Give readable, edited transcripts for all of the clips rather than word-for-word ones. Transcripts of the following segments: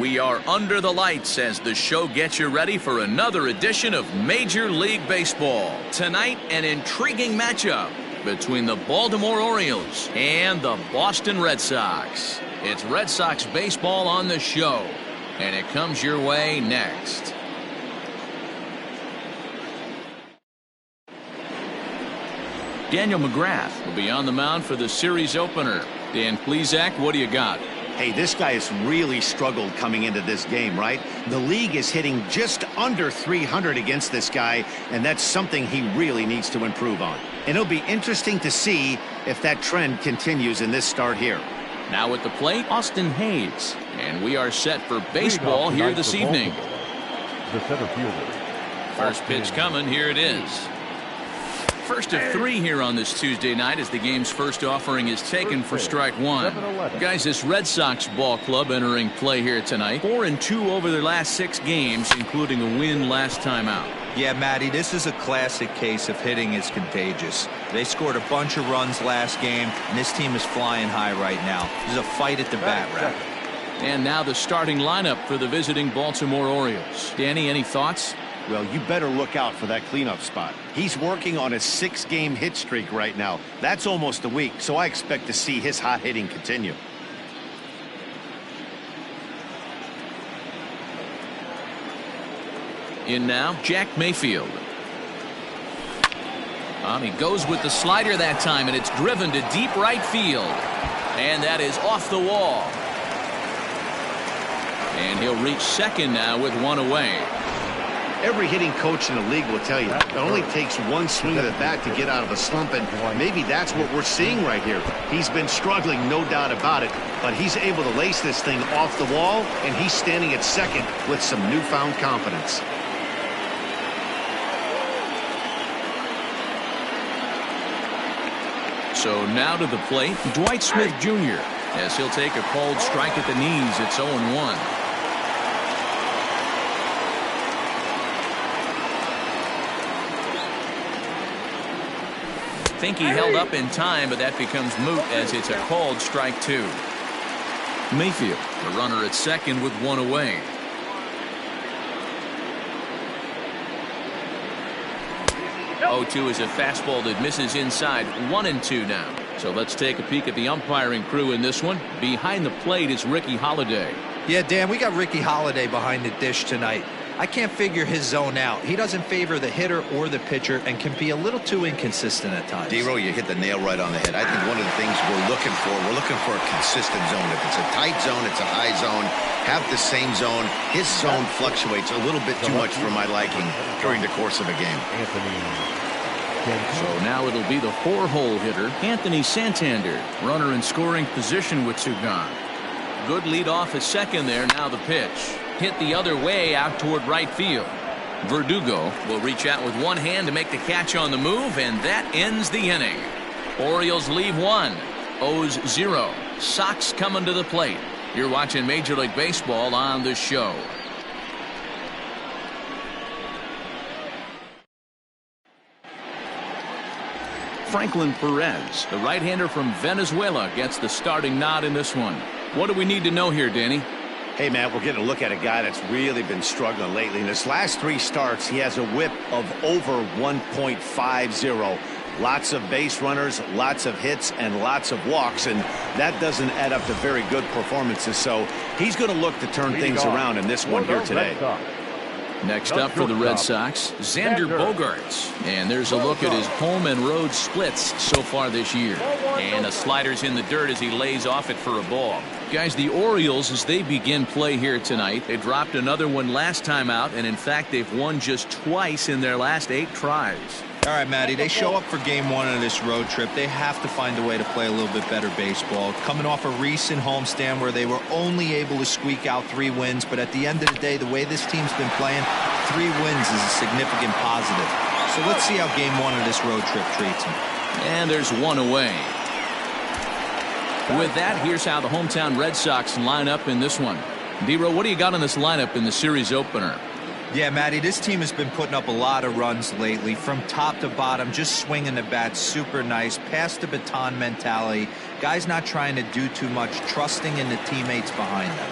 We are under the lights as the show gets you ready for another edition of Major League Baseball. Tonight, an intriguing matchup between the Baltimore Orioles and the Boston Red Sox. It's Red Sox baseball on the show, and it comes your way next. Daniel McGrath will be on the mound for the series opener. Dan Plesac, what do you got? Hey, this guy has really struggled coming into this game, right? The league is hitting just under 300 against this guy, and that's something he really needs to improve on. And it'll be interesting to see if that trend continues in this start here. Now at the plate, Austin Hayes. And we are set for baseball here this evening. The center fielder. First pitch coming, here it is. First of three here on this Tuesday night as the game's first offering is taken for strike one. Guys, this Red Sox ball club entering play here tonight. 4-2 over their last 6 games, including a win last time out. Yeah, Matty, this is a classic case of hitting is contagious. They scored a bunch of runs last game, and this team is flying high right now. There's a fight at the bat rack. And now the starting lineup for the visiting Baltimore Orioles. Danny, any thoughts? Well, you better look out for that cleanup spot. He's working on a 6-game hit streak right now. That's almost a week, so I expect to see his hot hitting continue. In now, Jack Mayfield. He goes with the slider that time, and it's driven to deep right field. And that is off the wall. And he'll reach second now with one away. Every hitting coach in the league will tell you it only takes one swing of the bat to get out of a slump, and maybe that's what we're seeing right here. He's been struggling, no doubt about it, but he's able to lace this thing off the wall, and he's standing at second with some newfound confidence. So now to the plate, Dwight Smith Jr. as he'll take a called strike at the knees. It's 0-1. I think he held up in time, but that becomes moot as it's a called strike 2. Mayfield, the runner at second with one away. Oh, 2 is a fastball that misses inside. 1-2 now. So let's take a peek at the umpiring crew in this one. Behind the plate is Ricky Holiday. Yeah, Dan, we got Ricky Holiday behind the dish tonight. I can't figure his zone out. He doesn't favor the hitter or the pitcher and can be a little too inconsistent at times. D-Row, you hit the nail right on the head. I think one of the things we're looking for a consistent zone. If it's a tight zone, it's a high zone. Have the same zone. His zone fluctuates a little bit too much for my liking during the course of a game. So now it'll be the 4-hole hitter, Anthony Santander. Runner in scoring position with 2 gone. Good lead off at second there. Now the pitch. Hit the other way out toward right field. Verdugo will reach out with one hand to make the catch on the move, and that ends the inning. Orioles leave 1. O's 0. Sox coming to the plate. You're watching Major League Baseball on the show. Franklin Perez, the right-hander from Venezuela, gets the starting nod in this one. What do we need to know here, Danny? Hey, Matt, we're getting a look at a guy that's really been struggling lately. In his last 3 starts, he has a whip of over 1.50. Lots of base runners, lots of hits, and lots of walks, and that doesn't add up to very good performances. So he's going to look to turn things around in this one here today. Next up for the Red Sox, Xander Bogaerts. And there's a look at his home and road splits so far this year. And the slider's in the dirt as he lays off it for a ball. Guys, the Orioles, as they begin play here tonight, they dropped another one last time out, and in fact, they've won just twice in their last 8 tries. All right, Matty, they show up for game 1 of this road trip. They have to find a way to play a little bit better baseball. Coming off a recent homestand where they were only able to squeak out 3 wins, but at the end of the day, the way this team's been playing, 3 wins is a significant positive. So let's see how game 1 of this road trip treats them. And there's one away. With that, here's how the hometown Red Sox line up in this one. D-Row, what do you got on this lineup in the series opener? Yeah, Matty, this team has been putting up a lot of runs lately. From top to bottom, just swinging the bat super nice. Pass the baton mentality. Guys not trying to do too much, trusting in the teammates behind them.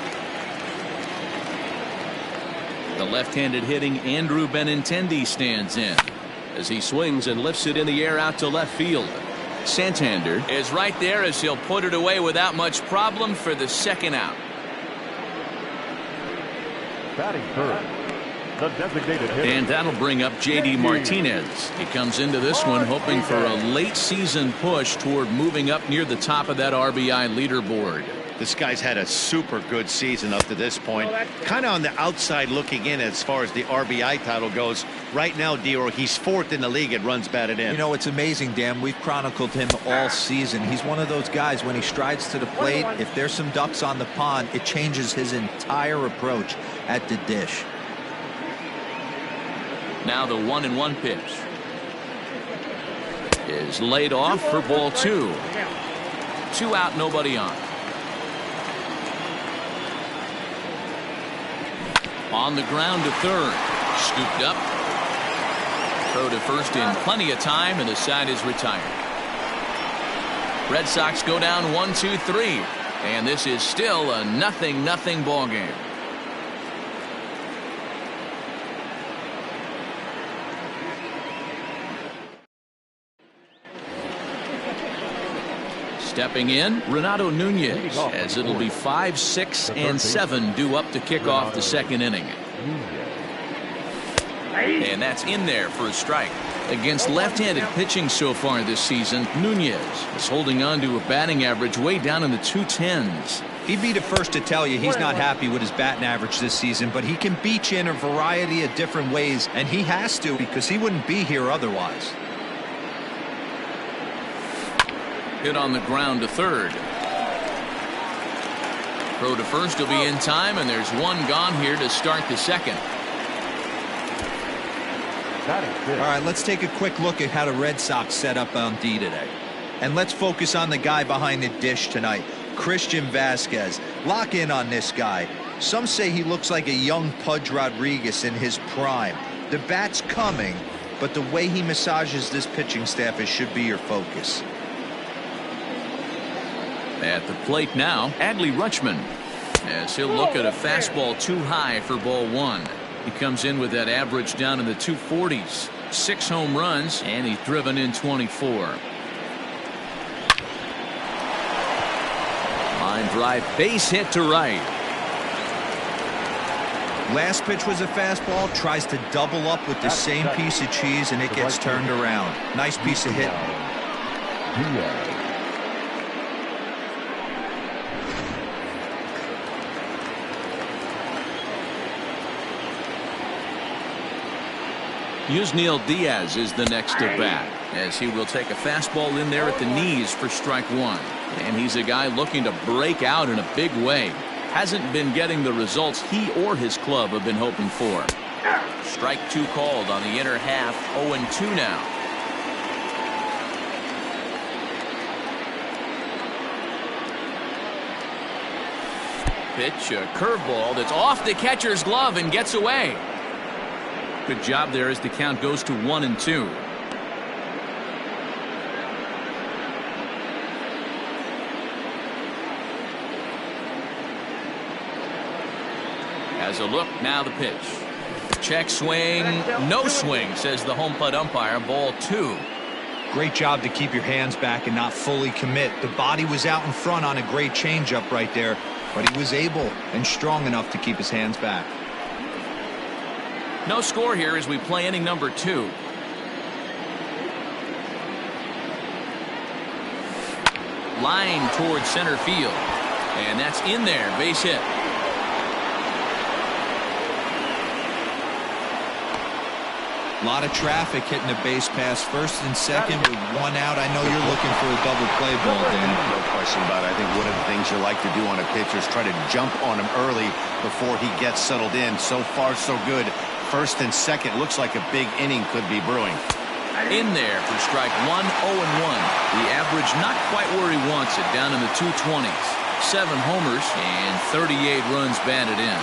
The left-handed hitting Andrew Benintendi stands in as he swings and lifts it in the air out to left field. Santander is right there as he'll put it away without much problem for the second out. Batting third, the designated hitter. And that'll bring up J.D. Martinez. He comes into this one hoping for a late season push toward moving up near the top of that RBI leaderboard. This guy's had a super good season up to this point. Kind of on the outside looking in as far as the RBI title goes. Right now, Dero, he's 4th in the league at runs batted in. You know, it's amazing, Dan. We've chronicled him all season. He's one of those guys, when he strides to the plate, if there's some ducks on the pond, it changes his entire approach at the dish. Now the 1-1 pitch is laid off for ball 2. 2 out, nobody on. On the ground to third. Scooped up. Throw to first in plenty of time, and the side is retired. Red Sox go down 1-2-3. And this is still a 0-0 ball game. Stepping in, Renato Nunez, as it'll be 5, 6, and 7 due up to kick off the second inning. And that's in there for a strike. Against left-handed pitching so far this season, Nunez is holding on to a batting average way down in the 210s. He'd be the first to tell you he's not happy with his batting average this season, but he can beat you in a variety of different ways, and he has to, because he wouldn't be here otherwise. Hit on the ground to third. Throw to first will be in time, and there's one gone here to start the second. All right, let's take a quick look at how the Red Sox set up on D today. And let's focus on the guy behind the dish tonight, Christian Vasquez. Lock in on this guy. Some say he looks like a young Pudge Rodriguez in his prime. The bat's coming, but the way he massages this pitching staff, it should be your focus. At the plate now, Adley Rutschman, as he'll look at a fastball too high for ball 1. He comes in with that average down in the 240s. 6 home runs, and he's driven in 24. Line drive, base hit to right. Last pitch was a fastball, tries to double up with the same piece of cheese, and it gets turned around. Nice piece of hitting. Yusniel Diaz is the next at bat, as he will take a fastball in there at the knees for strike 1. And he's a guy looking to break out in a big way. Hasn't been getting the results he or his club have been hoping for. Strike 2 called on the inner half. 0-2 now. Pitch, a curveball that's off the catcher's glove and gets away. Good job there as the count goes to 1-2. Has a look, now the pitch. Check swing, no swing, says the home plate umpire. Ball 2. Great job to keep your hands back and not fully commit. The body was out in front on a great changeup right there, but he was able and strong enough to keep his hands back. No score here as we play inning number 2. Line towards center field. And that's in there. Base hit. A lot of traffic hitting the base pass first and second with 1 out. I know you're looking for a double play ball, Dan. No question about it. I think one of the things you like to do on a pitcher is try to jump on him early before he gets settled in. So far, so good. First and second looks like a big inning could be brewing. In there for strike 1, 0-1. The average not quite where he wants it, down in the 220s. 7 homers and 38 runs batted in.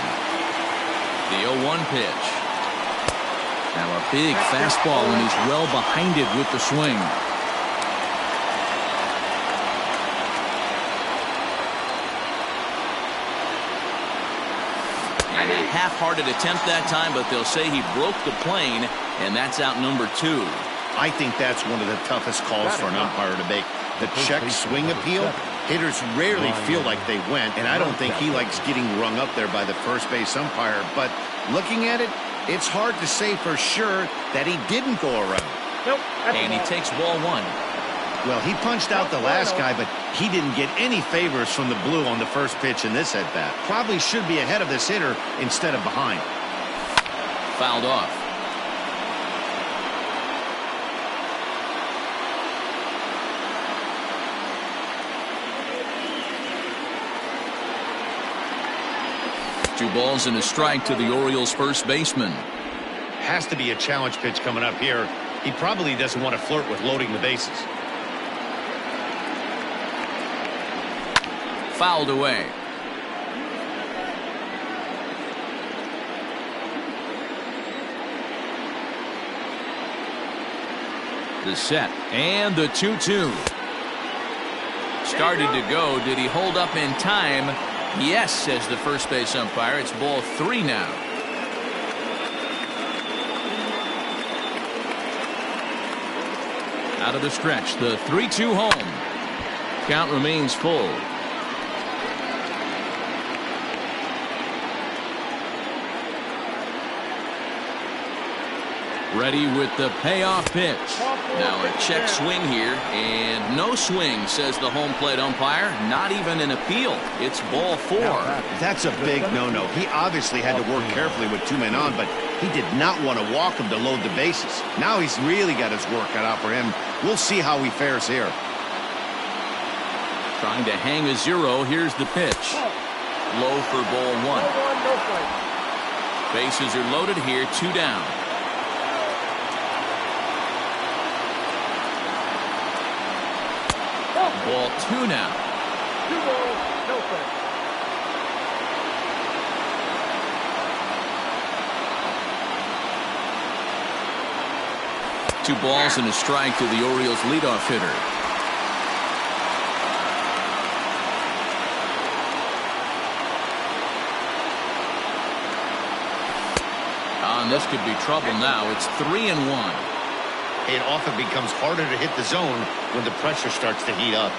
The 0-1 pitch. Now a big fastball, and he's well behind it with the swing. half-hearted attempt that time, but they'll say he broke the plane, and that's out number 2. I think that's one of the toughest calls for an umpire to make. The check swing appeal, hitters rarely feel like they went, and I don't think he likes getting rung up there by the first base umpire. But looking at it, it's hard to say for sure that he didn't go around. And he takes ball 1. Well, he punched out the last guy, but he didn't get any favors from the blue on the first pitch in this at-bat. Probably should be ahead of this hitter instead of behind. Fouled off. Two balls and a strike to the Orioles first baseman. Has to be a challenge pitch coming up here. He probably doesn't want to flirt with loading the bases. Fouled away. The set and the 2-2. Started to go. Did he hold up in time? Yes, says the first base umpire. It's ball 3 now. Out of the stretch, the 3-2 home. Count remains full. Ready with the payoff pitch. Now a check swing here, and no swing, says the home plate umpire. Not even an appeal. It's ball 4. That's a big no-no. He obviously had to work carefully with 2 men on, but he did not want to walk him to load the bases. Now he's really got his work cut out for him. We'll see how he fares here. Trying to hang a 0. Here's the pitch. Low for ball 1. Bases are loaded here. 2 down. Ball 2 now. 2 balls, no strikes. Two balls and a strike to the Orioles leadoff hitter. And this could be trouble now. It's 3-1. It often becomes harder to hit the zone when the pressure starts to heat up.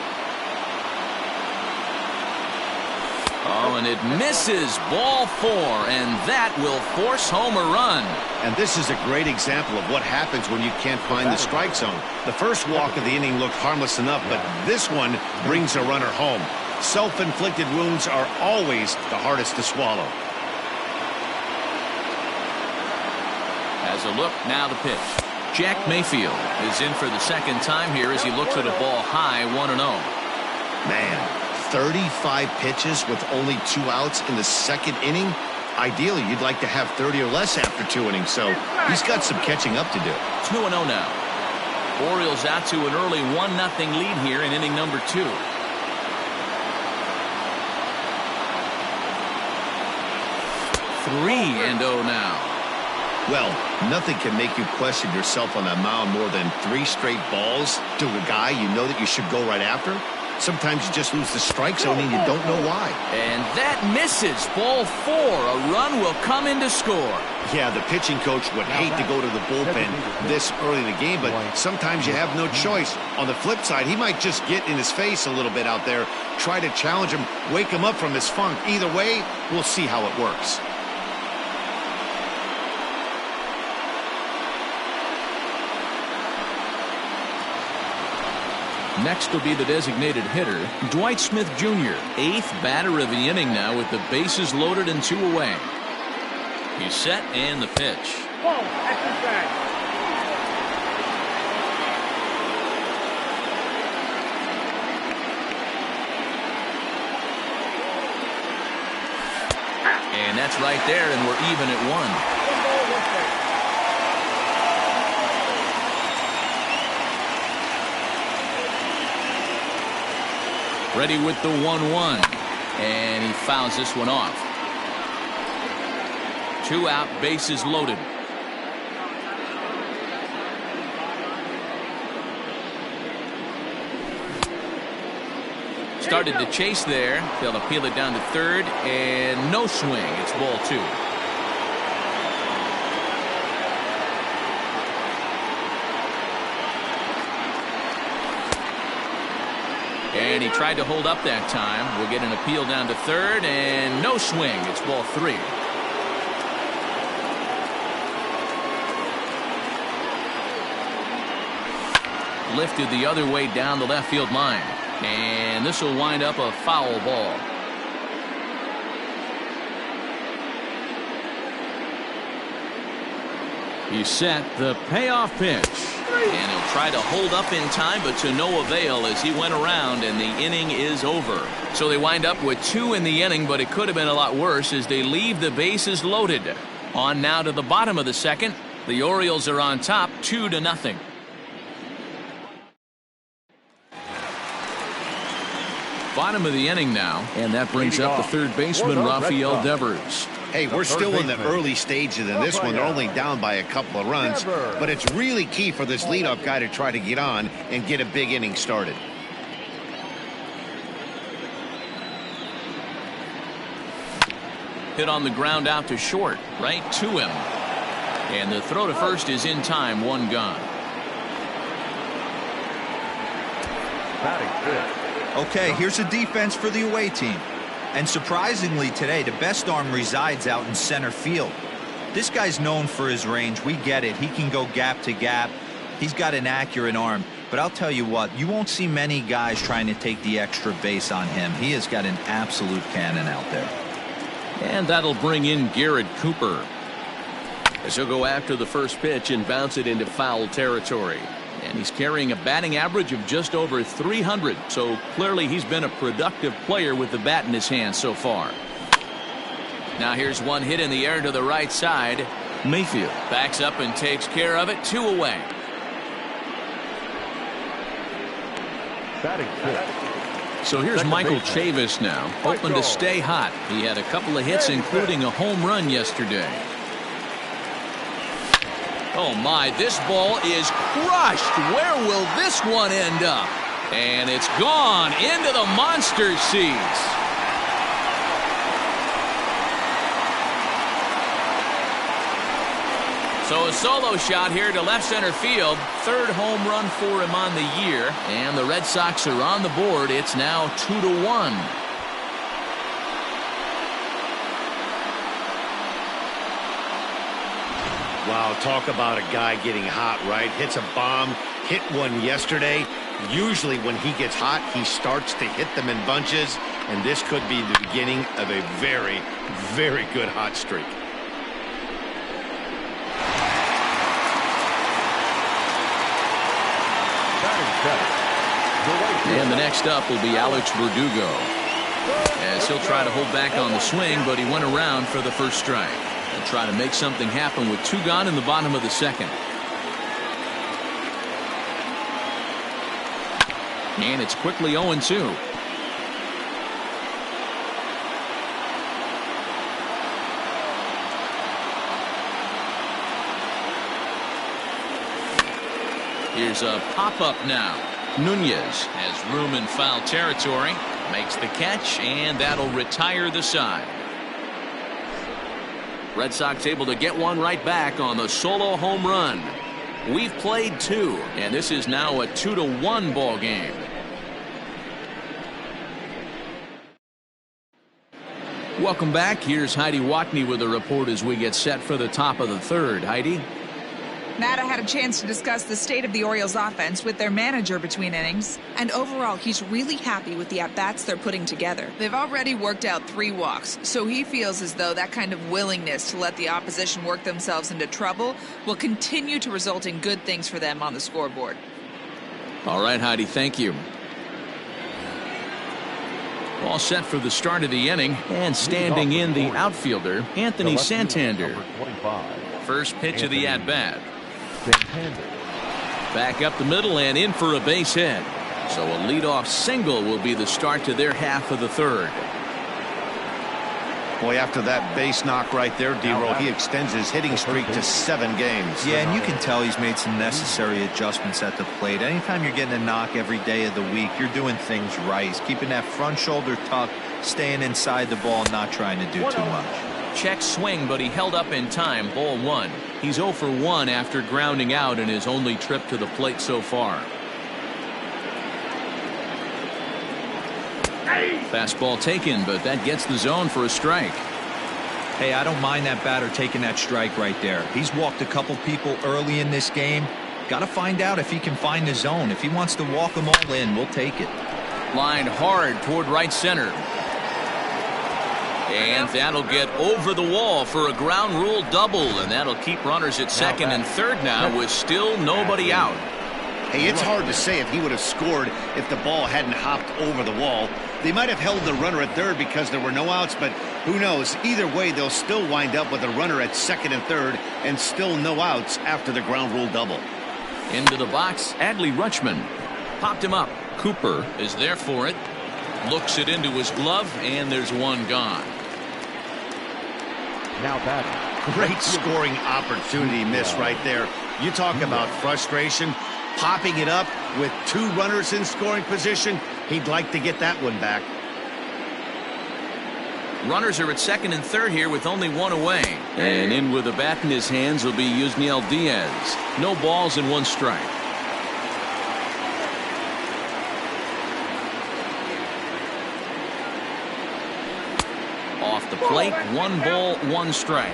Oh, and it misses. Ball 4, and that will force home a run. And this is a great example of what happens when you can't find the strike zone. The first walk of the inning looked harmless enough, but this one brings a runner home. Self-inflicted wounds are always the hardest to swallow. As a look, now the pitch. Jack Mayfield is in for the second time here as he looks at a ball high, 1-0. Man, 35 pitches with only 2 outs in the second inning. Ideally, you'd like to have 30 or less after 2 innings, so he's got some catching up to do. 2-0 now. Orioles out to an early 1-0 lead here in inning number 2. Three and 0 now. Well, nothing can make you question yourself on that mound more than 3 straight balls to a guy you know that you should go right after. Sometimes you just lose the strike zone and you don't know why. And that misses. Ball 4. A run will come in to score. Yeah, the pitching coach would hate to go to the bullpen this early in the game, but sometimes you have no choice. On the flip side, he might just get in his face a little bit out there, try to challenge him, wake him up from his funk. Either way, we'll see how it works. Next will be the designated hitter, Dwight Smith Jr., 8th batter of the inning now with the bases loaded and 2 away. He's set and the pitch. Ball, exercise. And that's right there, and we're even at 1. Ready with the 1-1, and he fouls this one off. 2 out, bases loaded. Started to chase there. They'll appeal it down to third, and no swing. It's ball 2. And he tried to hold up that time. We'll get an appeal down to third, and no swing. It's ball 3. Lifted the other way down the left field line. And this will wind up a foul ball. He's set the payoff pitch. And he'll try to hold up in time, but to no avail as he went around, and the inning is over. So they wind up with 2 in the inning, but it could have been a lot worse as they leave the bases loaded. On now to the bottom of the second. The Orioles are on top 2-0. Bottom of the inning now, and that brings up the third baseman, Rafael Devers. Hey, we're still in the early stages in this one. They're only down by a couple of runs, but it's really key for this leadoff guy to try to get on and get a big inning started. Hit on the ground out to short, right to him. And the throw to first is in time, 1 gone. Okay, here's a defense for the away team. And surprisingly today, the best arm resides out in center field. This guy's known for his range. We get it. He can go gap to gap. He's got an accurate arm. But I'll tell you what, you won't see many guys trying to take the extra base on him. He has got an absolute cannon out there. And that'll bring in Garrett Cooper. As he'll go after the first pitch and bounce it into foul territory. And he's carrying a batting average of just over 300. So clearly he's been a productive player with the bat in his hand so far. Now here's one hit in the air to the right side. Mayfield backs up and takes care of it. 2 away. So here's Michael Chavis now, hoping to stay hot. He had a couple of hits, including a home run yesterday. Oh my, this ball is crushed. Where will this one end up? And it's gone into the monster seats. So a solo shot here to left center field. 3rd home run for him on the year. And the Red Sox are on the board. It's now 2-1. Wow, talk about a guy getting hot, right? Hits a bomb, hit one yesterday. Usually when he gets hot, he starts to hit them in bunches, and this could be the beginning of a very, very good hot streak. And the next up will be Alex Verdugo, as he'll try to hold back on the swing, but he went around for the first strike. And try to make something happen with 2 gone in the bottom of the second. And it's quickly 0-2. Here's a pop-up now. Nunez has room in foul territory. Makes the catch, and that'll retire the side. Red Sox able to get one right back on the solo home run. We've played 2, and this is now a 2-1 ball game. Welcome back. Here's Heidi Watney with a report as we get set for the top of the 3rd. Heidi? Matt, I had a chance to discuss the state of the Orioles offense with their manager between innings, and overall he's really happy with the at-bats they're putting together. They've already worked out 3 walks, so he feels as though that kind of willingness to let the opposition work themselves into trouble will continue to result in good things for them on the scoreboard. All right, Heidi, thank you. All set for the start of the inning, and standing in the outfielder, Anthony Santander. First pitch of the at-bat. Back up the middle and in for a base hit. So a leadoff single will be the start to their half of the 3rd. Boy, after that base knock right there, D-Roll, he extends his hitting streak to 7 games. Yeah, and you can tell he's made some necessary adjustments at the plate. Anytime you're getting a knock every day of the week, you're doing things right. He's keeping that front shoulder tucked, staying inside the ball, not trying to do too much. Check swing, but he held up in time. Ball 1. He's 0 for 1 after grounding out in his only trip to the plate so far. Fastball taken, but that gets the zone for a strike. Hey, I don't mind that batter taking that strike right there. He's walked a couple people early in this game. Got to find out if he can find the zone. If he wants to walk them all in, we'll take it. Lined hard toward right center. And that'll get over the wall for a ground rule double, and that'll keep runners at second and third now with still nobody out. Hey, it's hard to say if he would have scored if the ball hadn't hopped over the wall. They might have held the runner at third because there were no outs, but who knows? Either way, they'll still wind up with a runner at second and third and still no outs after the ground rule double. Into the box, Adley Rutschman popped him up. Cooper is there for it. Looks it into his glove, and there's one gone. Now batting. Great scoring opportunity miss right there. You talk about frustration. Popping it up with two runners in scoring position. He'd like to get that one back. Runners are at second and third here with only one away. And in with a bat in his hands will be Yusniel Diaz. No balls and one strike. Off the plate, 1 ball, 1 strike.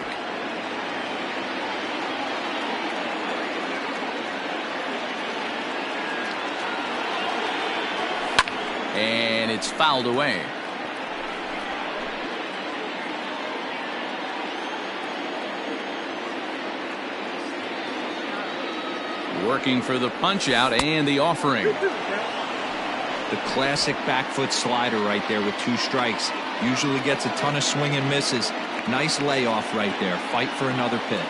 And it's fouled away. Working for the punch out and the offering. The classic back foot slider right there with 2 strikes. Usually gets a ton of swing and misses. Nice layoff right there. Fight for another pitch.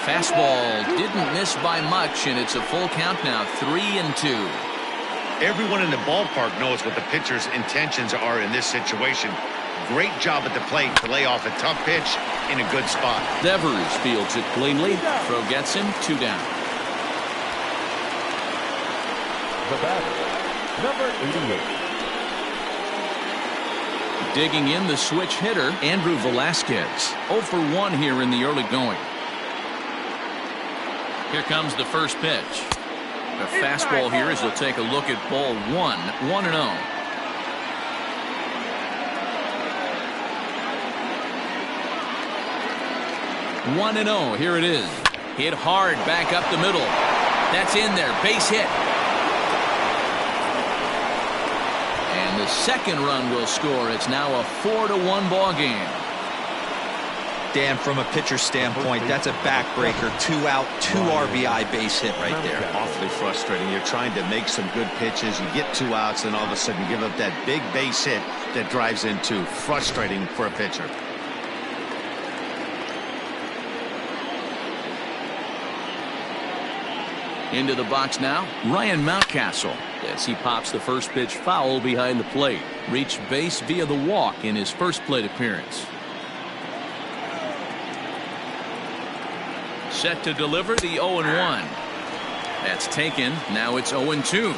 Fastball didn't miss by much, and it's a full count now, 3-2. Everyone in the ballpark knows what the pitcher's intentions are in this situation. Great job at the plate to lay off a tough pitch in a good spot. Devers fields it cleanly. Throw gets him, 2 down. The batter, number 88. Digging in the switch hitter, Andrew Velasquez. 0 for 1 here in the early going. Here comes the first pitch. A fastball here as he'll take a look at ball 1, 1-0. One and 0. Here it is. Hit hard back up the middle. That's in there. Base hit. And the second run will score. It's now a 4-1 ball game. Dan, from a pitcher standpoint, that's a backbreaker. 2 out, 2 RBI base hit right there. Awfully frustrating. You're trying to make some good pitches. You get 2 outs, and all of a sudden you give up that big base hit that drives in 2. Frustrating for a pitcher. Into the box now, Ryan Mountcastle, as he pops the first pitch foul behind the plate. Reached base via the walk in his first plate appearance. Set to deliver the 0-1. That's taken. Now it's 0-2.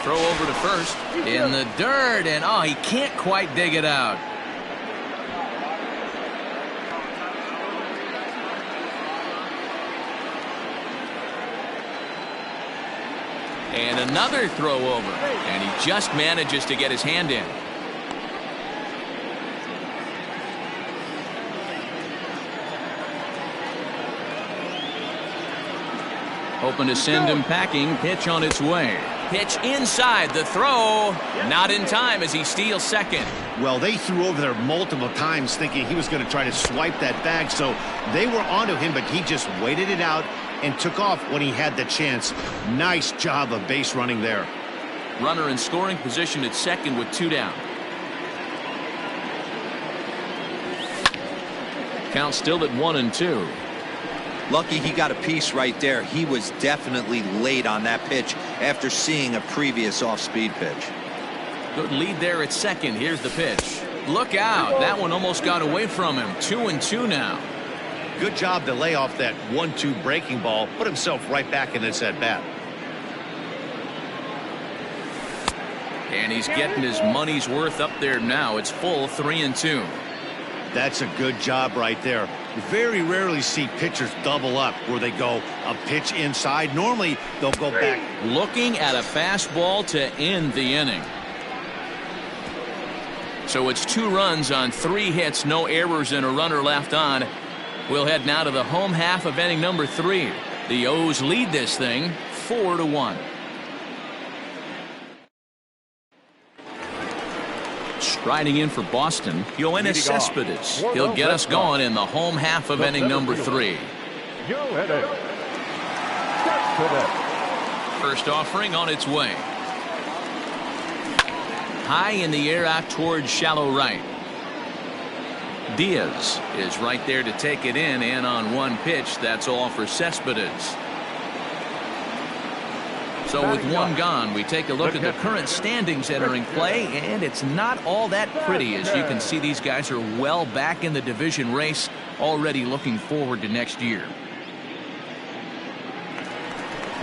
Throw over to first. In the dirt, and oh, he can't quite dig it out. And another throw over, and he just manages to get his hand in. Hoping to send him packing. Pitch on its way. Pitch inside. The throw not in time as he steals second. Well, they threw over there multiple times thinking he was going to try to swipe that bag, so they were onto him, but he just waited it out and took off when he had the chance. Nice job of base running there. Runner in scoring position at second with 2 down. Count still at 1-2. Lucky he got a piece right there. He was definitely late on that pitch after seeing a previous off-speed pitch. Good lead there at second. Here's the pitch. Look out. That one almost got away from him. 2-2 now. Good job to lay off that 1-2 breaking ball. Put himself right back in this at-bat. And he's getting his money's worth up there now. It's full 3-2. That's a good job right there. You very rarely see pitchers double up where they go a pitch inside. Normally, they'll go back. Looking at a fastball to end the inning. So it's 2 runs on 3 hits, no errors, and a runner left on. We'll head now to the home half of inning number 3. The O's lead this thing 4-1. Striding in for Boston, Yoenis Cespedes. He'll get us going in the home half of inning number 3. First offering on its way. High in the air out towards shallow right. Diaz is right there to take it in, and on 1 pitch, that's all for Cespedes. So with 1 gone, we take a look at the current standings entering play, and it's not all that pretty. As you can see, these guys are well back in the division race, already looking forward to next year.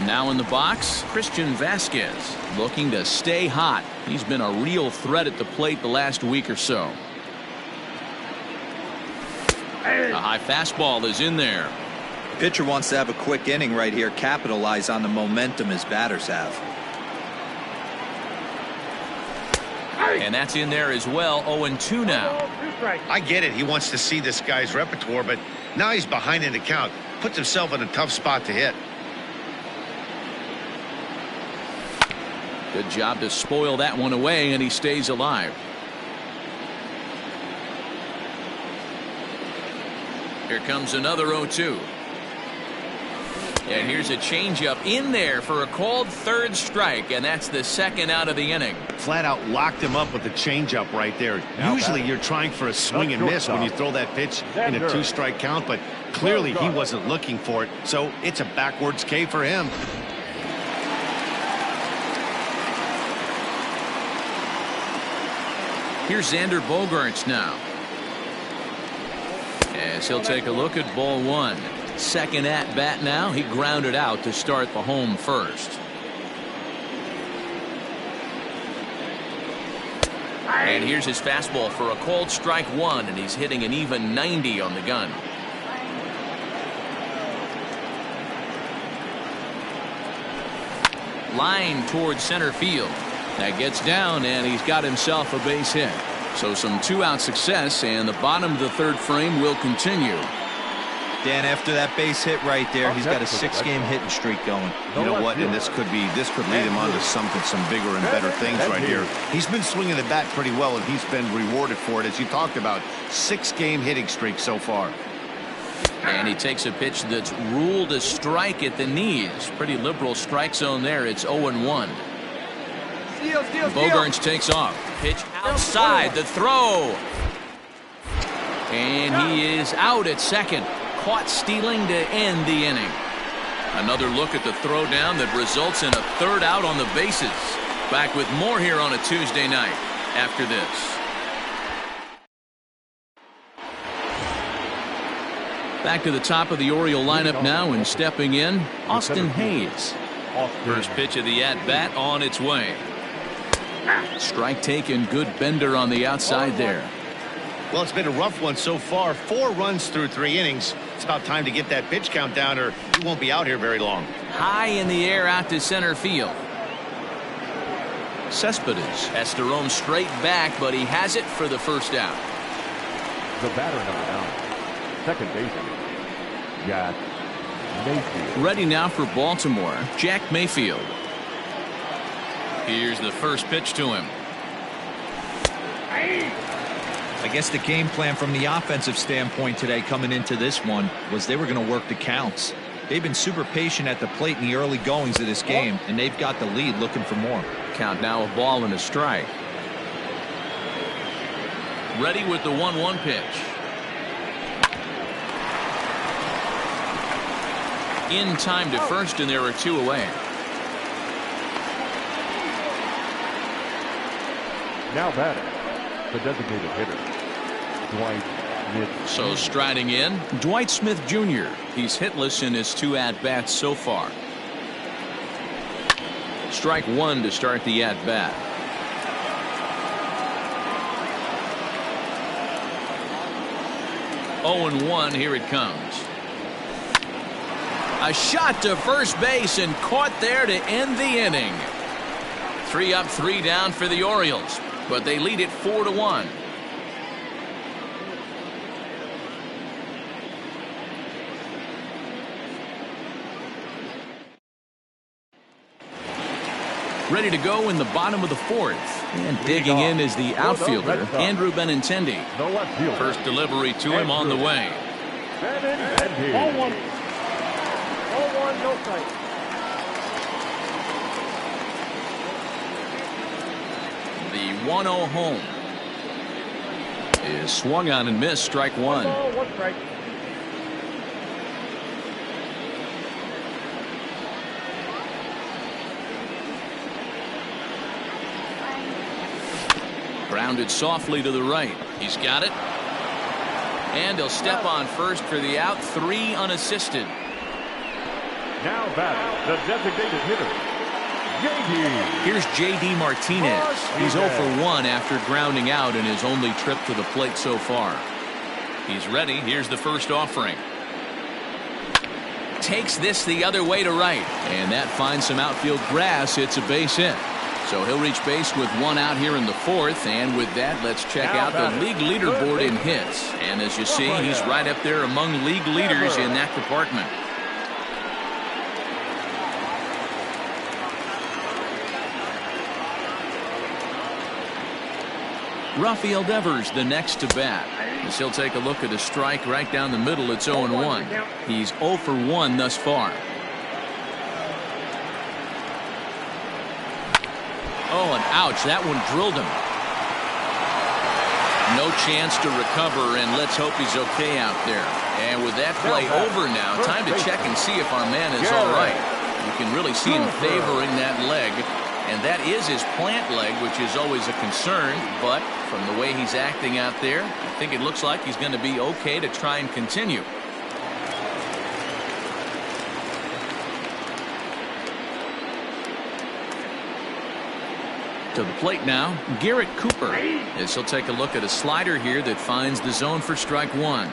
Now in the box, Christian Vasquez, looking to stay hot. He's been a real threat at the plate the last week or so. A high fastball is in there. Pitcher wants to have a quick inning right here, capitalize on the momentum his batters have. And that's in there as well. 0-2 now. I get it. He wants to see this guy's repertoire, but now he's behind in the count. Puts himself in a tough spot to hit. Good job to spoil that one away, and he stays alive. Here comes another 0-2. And here's a changeup in there for a called 3rd strike, and that's the 2nd out of the inning. Flat out locked him up with the changeup right there. Usually you're trying for a swing and miss when you throw that pitch in a 2-strike count, but clearly he wasn't looking for it, so it's a backwards K for him. Here's Xander Bogaerts now. As he'll take a look at ball 1. 2nd at bat now. He grounded out to start the home first. And here's his fastball for a called strike 1, and he's hitting an even 90 on the gun. Line towards center field. That gets down, and he's got himself a base hit. So some 2-out success, and the bottom of the 3rd frame will continue. Dan, after that base hit right there, he's got a 6-game hitting streak going. You know what? And this could lead him on to some bigger and better things right here. He's been swinging the bat pretty well, and he's been rewarded for it, as you talked about. 6-game hitting streak so far. And he takes a pitch that's ruled a strike at the knees. Pretty liberal strike zone there. It's 0-1. Bogaerts takes off. Pitch outside. The throw. And he is out at second. Caught stealing to end the inning. Another look at the throwdown that results in a 3rd out on the bases. Back with more here on a Tuesday night after this. Back to the top of the Oriole lineup now, and stepping in, Austin Hayes. First pitch of the at-bat on its way. Strike taken. Good bender on the outside there. Well, it's been a rough one so far. 4 runs through 3 innings. It's about time to get that pitch count down, or he won't be out here very long. High in the air out to center field. Cespedes has to roam straight back, but he has it for the 1st out. The batter number 9, second baseman, Jack Mayfield. Ready now for Baltimore, Jack Mayfield. Here's the first pitch to him. I guess the game plan from the offensive standpoint today coming into this one was they were going to work the counts. They've been super patient at the plate in the early goings of this game, and they've got the lead, looking for more. Count now, a ball and a strike. Ready with the 1-1 pitch. In time to first, and there are 2 away. Now batting, the designated hitter, Dwight Smith. So striding in, Dwight Smith Jr. He's hitless in his 2 at-bats so far. Strike 1 to start the at-bat. 0-1. Here it comes. A shot to first base and caught there to end the inning. 3 up, 3 down for the Orioles, but they lead it 4-1. Ready to go in the bottom of the 4th. And digging in is the outfielder, Andrew Benintendi. First delivery to him on the way. Ball 1. Ball 1, no strike. The 1-0 home is swung on and missed. Strike 1. Ball, 1 strike. Grounded softly to the right. He's got it. And he'll step on first for the out. 3 unassisted. Now batting, the designated hitter, J.D. Here's J.D. Martinez. He's 0 for 1 after grounding out in his only trip to the plate so far. He's ready. Here's the first offering. Takes this the other way to right. And that finds some outfield grass. It's a base hit. So he'll reach base with 1 out here in the 4th. And with that, let's check out the league leaderboard in hits. And as you see, he's right up there among league leaders in that department. Rafael Devers the next to bat. As he'll take a look at a strike right down the middle. It's 0-1. He's 0 for 1 thus far. Oh, and ouch, that one drilled him. No chance to recover, and let's hope he's okay out there. And with that play over now, time to check and see if our man is all right. You can really see him favoring that leg, and that is his plant leg, which is always a concern. But from the way he's acting out there, I think it looks like he's going to be okay to try and continue. To the plate now, Garrett Cooper, as he'll take a look at a slider here that finds the zone for strike 1.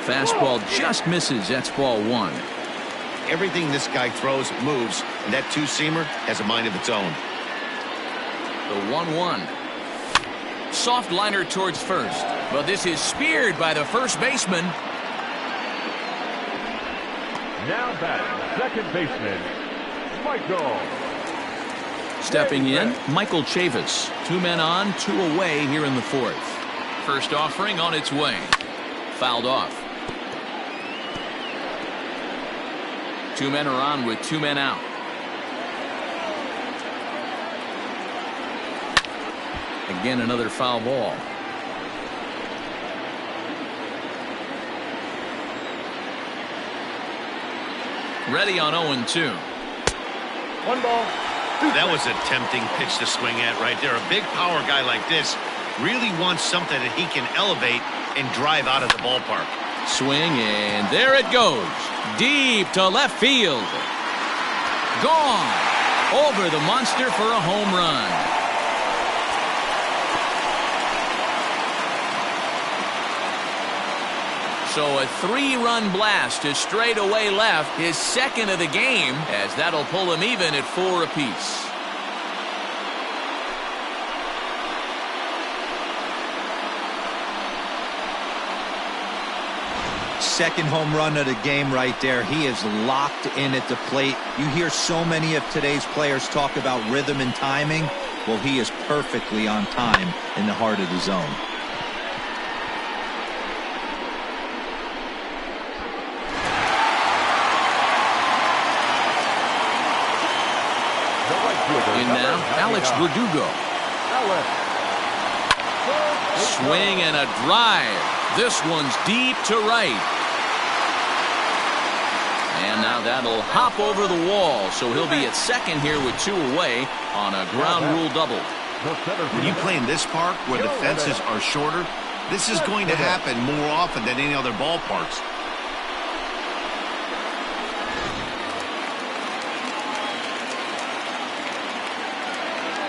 Fastball just misses. That's ball 1. Everything this guy throws moves, and that two-seamer has a mind of its own. The 1-1. Soft liner towards first, but this is speared by the first baseman. Now batting, second baseman, Michael. Stepping in, Michael Chavis. 2 men on, 2 away here in the 4th. First offering on its way. Fouled off. 2 men are on with 2 men out. Again, another foul ball. Ready on 0-2. 1 ball. That was a tempting pitch to swing at right there. A big power guy like this really wants something that he can elevate and drive out of the ballpark. Swing, and there it goes. Deep to left field. Gone. Over the monster for a home run. So a 3-run blast to straightaway left, his second of the game, as that'll pull him even at 4 apiece. Second home run of the game right there. He is locked in at the plate. You hear so many of today's players talk about rhythm and timing. Well, he is perfectly on time in the heart of the zone. In now, Alex Verdugo. Swing and a drive. This one's deep to right. And now that'll hop over the wall, so he'll be at second here with 2 away on a ground rule double. When you play in this park where the fences are shorter, this is going to happen more often than any other ballparks.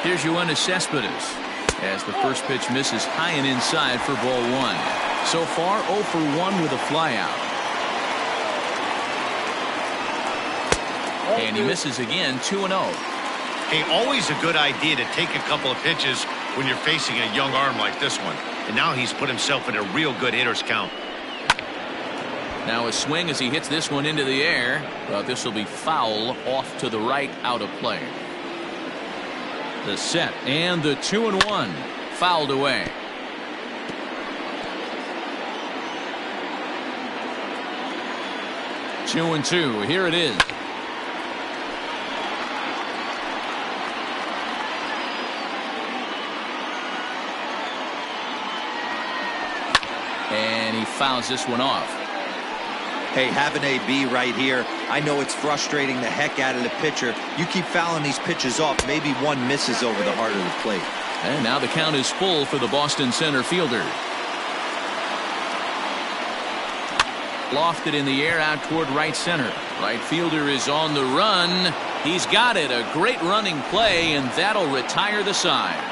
Here's Yoenis Cespedes as the first pitch misses high and inside for ball 1. So far 0 for 1 with a flyout. And he misses again, 2-0. Hey, always a good idea to take a couple of pitches when you're facing a young arm like this one. And now he's put himself in a real good hitter's count. Now a swing as he hits this one into the air, but this will be foul off to the right, out of play. The set and the 2-1 fouled away. Two and two. Here it is. And he fouls this one off. Hey, have an AB right here. I know it's frustrating the heck out of the pitcher. You keep fouling these pitches off, maybe one misses over the heart of the plate. And now the count is full for the Boston center fielder. Lofted in the air out toward right center. Right fielder is on the run. He's got it. A great running play, and that'll retire the side.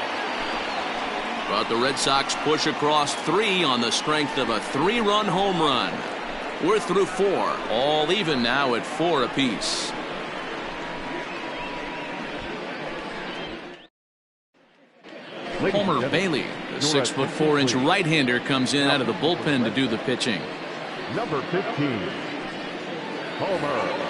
But the Red Sox push across 3 on the strength of a 3-run home run. We're through 4, all even now at 4 apiece. Homer Bailey, the 6'4" right-hander, comes in out of the bullpen to do the pitching. Number 15, Homer.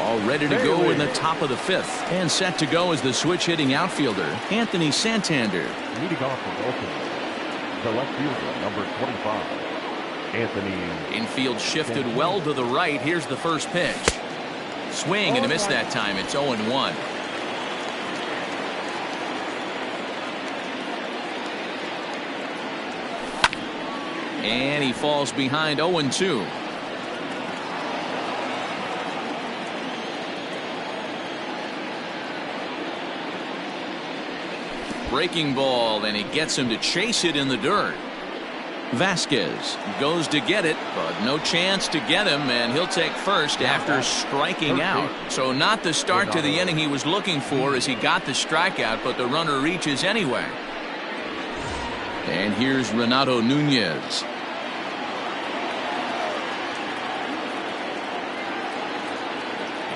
All ready to go in the top of the 5th. And set to go is the switch-hitting outfielder, Anthony Santander. Leading off the bullpen, the left fielder, number 25, Anthony. Infield shifted well to the right. Here's the first pitch. Swing and a miss that time. It's 0-1. And he falls behind 0-2. Breaking ball, and he gets him to chase it in the dirt. Vasquez goes to get it, but no chance to get him, and he'll take first after striking out. So not the start to the inning he was looking for as he got the strikeout, but the runner reaches anyway. And here's Renato Nunez.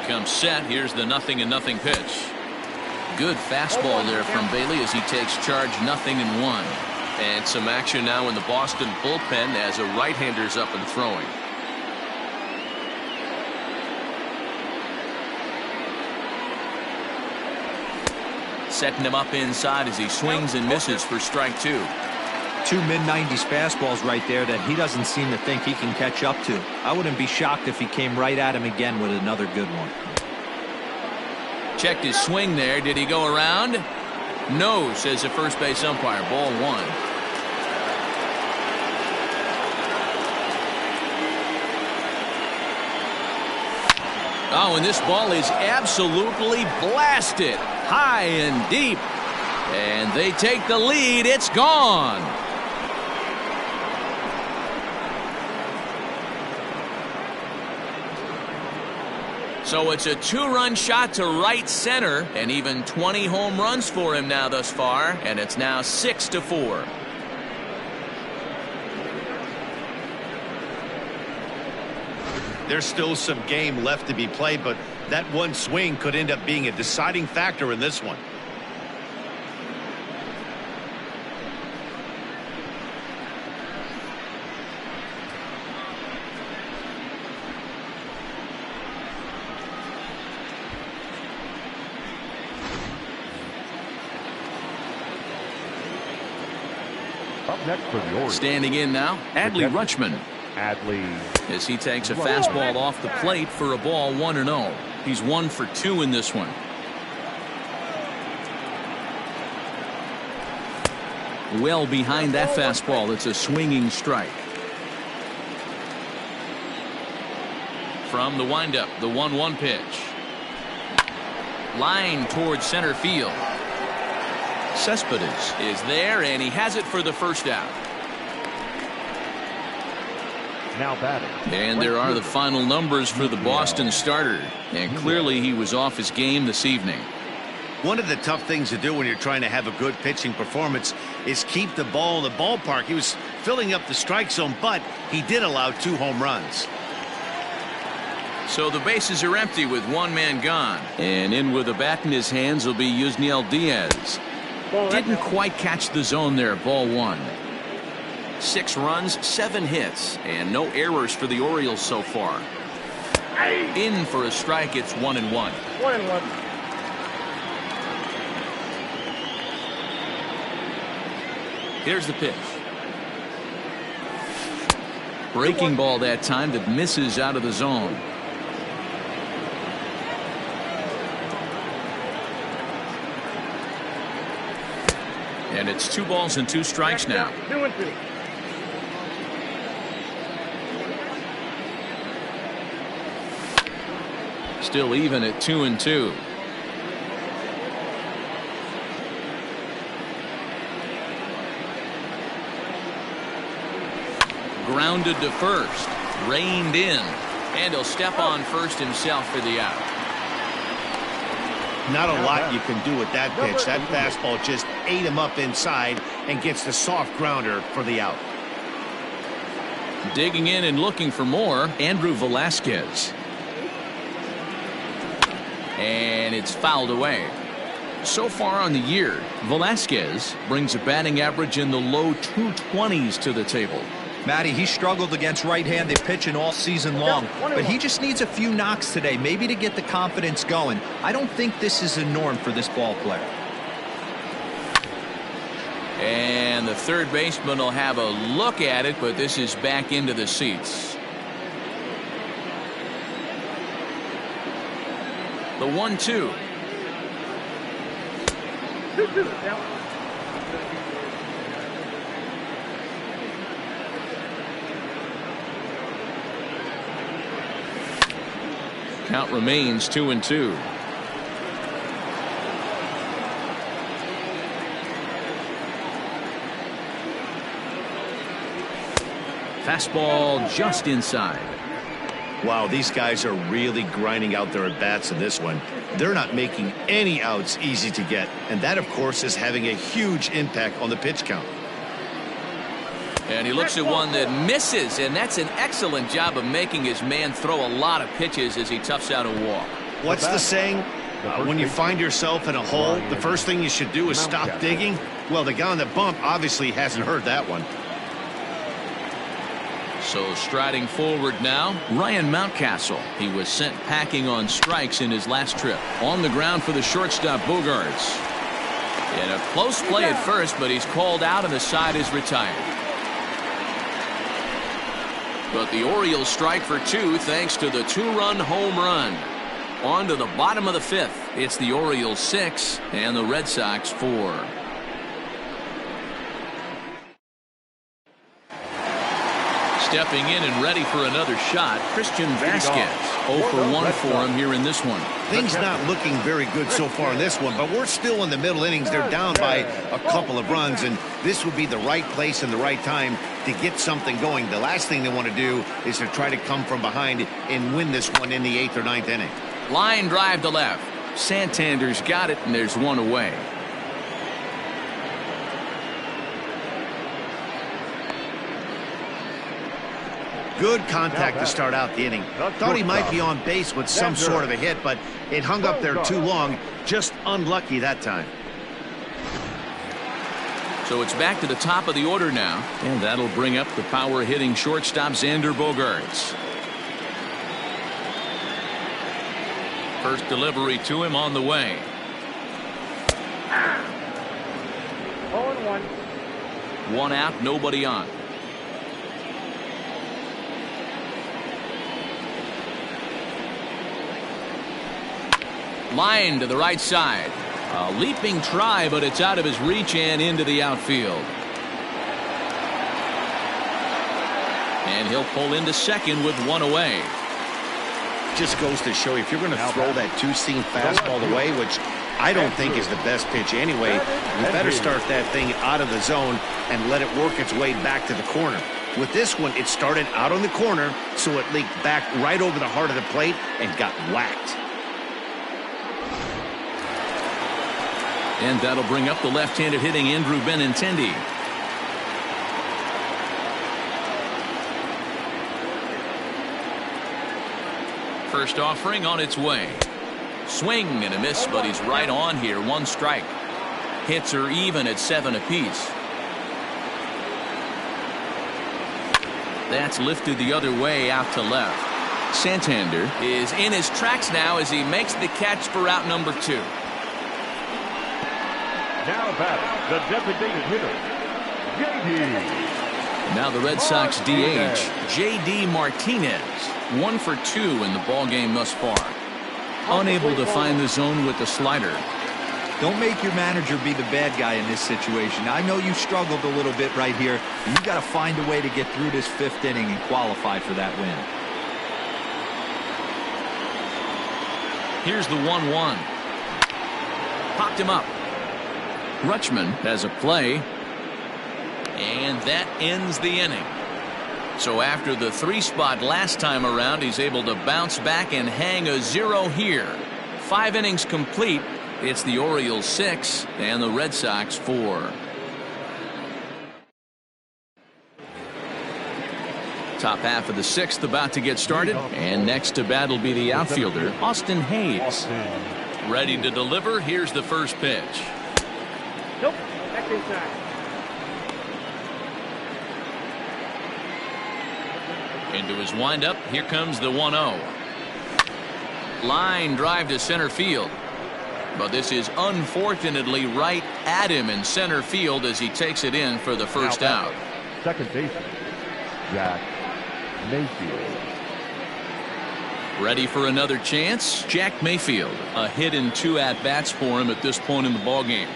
Comes set. Here's the 0-0 pitch. Good fastball there from Bailey as he takes charge. 0-1. And some action now in the Boston bullpen as a right-hander's up and throwing. Setting him up inside as he swings and misses for strike 2. 2 mid-90s fastballs right there that he doesn't seem to think he can catch up to. I wouldn't be shocked if he came right at him again with another good one. Checked his swing there. Did he go around? No, says the first base umpire. Ball 1. Oh, and this ball is absolutely blasted high and deep. And they take the lead. It's gone. So it's a 2-run shot to right center, and even 20 home runs for him now thus far, and it's now 6-4. There's still some game left to be played, but that one swing could end up being a deciding factor in this one. Up next for the Orioles. Standing in now, Adley Rutschman. Adley. As he takes a fastball off the plate for a ball 1-0. He's 1 for 2 in this one. Well behind that fastball. It's a swinging strike. From the windup, the 1-1 pitch. Line towards center field. Cespedes is there, and he has it for the first out. Now batting. And there are the final numbers for the Boston starter. And clearly he was off his game this evening. One of the tough things to do when you're trying to have a good pitching performance is keep the ball in the ballpark. He was filling up the strike zone, but he did allow 2 home runs. So the bases are empty with 1 man gone. And in with a bat in his hands will be Yusniel Diaz. Didn't quite catch the zone there. Ball 1. 6 runs, 7 hits, and no errors for the Orioles so far. In for a strike. It's 1-1. 1-1. Here's the pitch. Breaking ball that time that misses out of the zone. And it's 2 balls and 2 strikes now. 2-2. Still even at 2-2. Grounded to first. Reined in. And he'll step on first himself for the out. Not a lot you can do with that pitch. That fastball just ate him up inside and gets the soft grounder for the out. Digging in and looking for more, Andrew Velasquez. And it's fouled away. So far on the year, Velasquez brings a batting average in the low 220s to the table. Matty, he struggled against right-handed pitching all season long, but he just needs a few knocks today, maybe to get the confidence going. I don't think this is a norm for this ball player. And the third baseman will have a look at it, but this is back into the seats. The 1-2. Count remains 2-2. Fastball just inside. Wow, these guys are really grinding out their at-bats in this one. They're not making any outs easy to get, and that, of course, is having a huge impact on the pitch count. And he looks at one that misses, and that's an excellent job of making his man throw a lot of pitches as he toughs out a walk. What's the saying? When you find yourself in a hole, the first thing you should do is stop digging. Well, the guy on the bump obviously hasn't heard that one. So striding forward now, Ryan Mountcastle. He was sent packing on strikes in his last trip. On the ground for the shortstop, Bogaerts. In a close play at first, but he's called out and the side is retired. But the Orioles strike for 2 thanks to the 2-run home run. On to the bottom of the 5th. It's the Orioles 6 and the Red Sox 4. Stepping in and ready for another shot, Christian Vasquez. 0 for 1 for him here in this one. Things not looking very good so far in this one, but we're still in the middle innings. They're down by a couple of runs, and this would be the right place and the right time to get something going. The last thing they want to do is to try to come from behind and win this one in the 8th or 9th inning. Line drive to left. Santander's got it, and there's one away. Good contact to start out the inning. Thought he might be on base with some sort of a hit, but it hung up there too long. Just unlucky that time. So it's back to the top of the order now, and that'll bring up the power-hitting shortstop Xander Bogaerts. First delivery to him on the way. 0-1. 1 out, nobody on. Line to the right side. A leaping try, but it's out of his reach and into the outfield. And he'll pull into second with 1 away. Just goes to show you, if you're going to throw that 2-seam fastball away, which I don't think is the best pitch anyway, you better start that thing out of the zone and let it work its way back to the corner. With this one, it started out on the corner, so it leaked back right over the heart of the plate and got whacked. And that'll bring up the left-handed hitting Andrew Benintendi. First offering on its way. Swing and a miss, but he's right on here. 1 strike. Hits are even at 7 apiece. That's lifted the other way out to left. Santander is in his tracks now as he makes the catch for out number 2. Now batting, the designated hitter, J.D. Now the Red Sox DH, J.D. Martinez. 1 for 2 in the ballgame thus far. Unable to find the zone with the slider. Don't make your manager be the bad guy in this situation. I know you struggled a little bit right here. You got to find a way to get through this 5th inning and qualify for that win. Here's the 1-1. Popped him up. Rutschman has a play. And that ends the inning. So after the 3 spot last time around, he's able to bounce back and hang a 0 here. 5 innings complete. It's the Orioles 6 and the Red Sox 4. Top half of the 6th about to get started, and next to bat will be the outfielder Austin Hayes. Ready to deliver. Here's the first pitch. Nope. That's inside. Into his windup. Here comes the 1-0. Line drive to center field. But this is unfortunately right at him in center field as he takes it in for the first out. Second baseman, Jack Mayfield. Ready for another chance? Jack Mayfield. A hit and 2 at-bats for him at this point in the ballgame.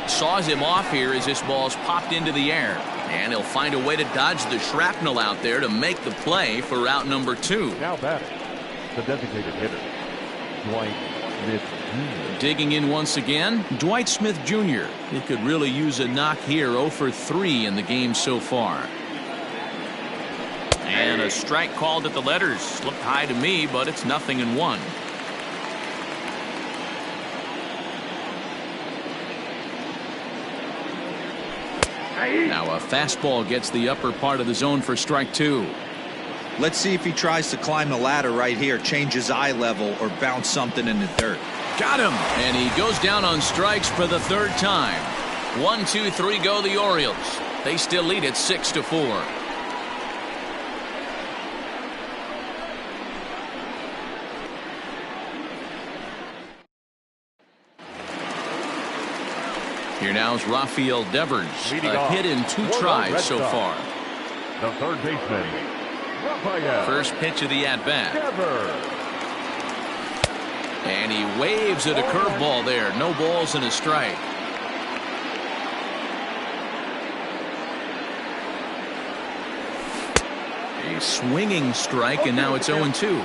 Saws him off here as this ball's popped into the air. And he'll find a way to dodge the shrapnel out there to make the play for out number 2. Now batting, the designated hitter, Dwight Smith Jr. Digging in once again, Dwight Smith Jr. He could really use a knock here. 0 for 3 in the game so far. And a strike called at the letters. Looked high to me, but it's 0-1. Now a fastball gets the upper part of the zone for strike 2. Let's see if he tries to climb the ladder right here, change his eye level, or bounce something in the dirt. Got him! And he goes down on strikes for the 3rd time. 1, 2, 3 go the Orioles. They still lead it 6-4. Here now is Rafael Devers. A hit in 2 tries so far. The third baseman, Rafael. First pitch of the at-bat. Devers. And he waves at a curveball there. No balls and a strike. A swinging strike, and now it's 0-2.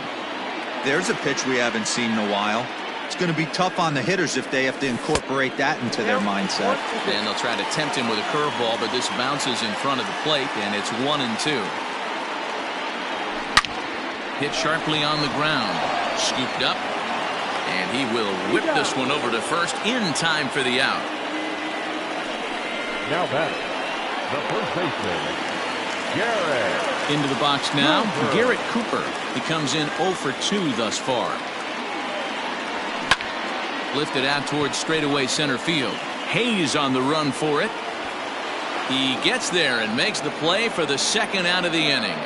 There's a pitch we haven't seen in a while. It's going to be tough on the hitters if they have to incorporate that into their mindset. And they'll try to tempt him with a curveball, but this bounces in front of the plate, and it's 1-2. Hit sharply on the ground. Scooped up. And he will whip this one over to first in time for the out. Now batting, the first baseman, Garrett. Into the box now, Garrett Cooper. He comes in 0 for 2 thus far. Lifted out towards straightaway center field. Hayes on the run for it. He gets there and makes the play for the 2nd out of the inning.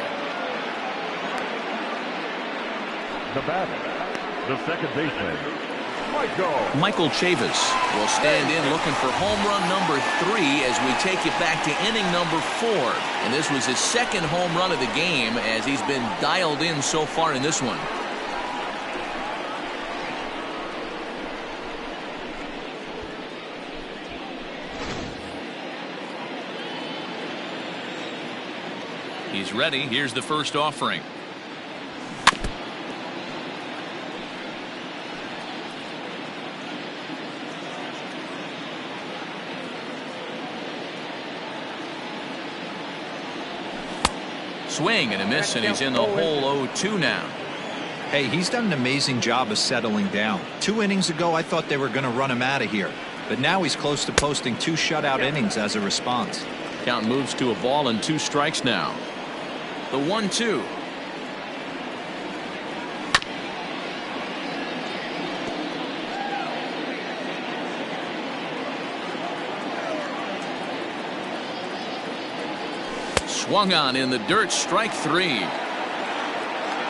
The batter, the second baseman, Michael Chavis will stand in looking for home run number 3 as we take it back to inning number 4. And this was his 2nd home run of the game as he's been dialed in so far in this one. He's ready. Here's the first offering. Swing and a miss, and he's in the hole 0-2 now. Hey, he's done an amazing job of settling down. 2 innings ago, I thought they were going to run him out of here. But now he's close to posting 2 shutout innings as a response. Count moves to a ball and 2 strikes now. The 1-2. Swung on in the dirt, strike 3.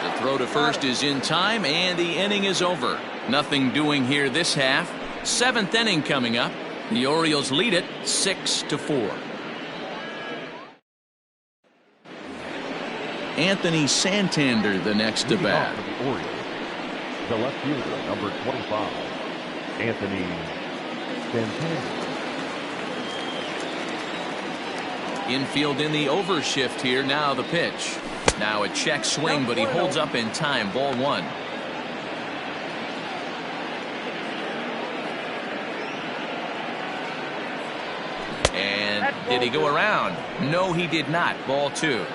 The throw to first is in time, and the inning is over. Nothing doing here this half. 7th inning coming up. The Orioles lead it 6-4. Anthony Santander the next to bat. For the Orioles, the left fielder, number 25, Anthony Santander. Infield in the overshift here. Now the pitch. Now a check swing, but he holds up in time. Ball 1. And did he go around? No, he did not. Ball 2.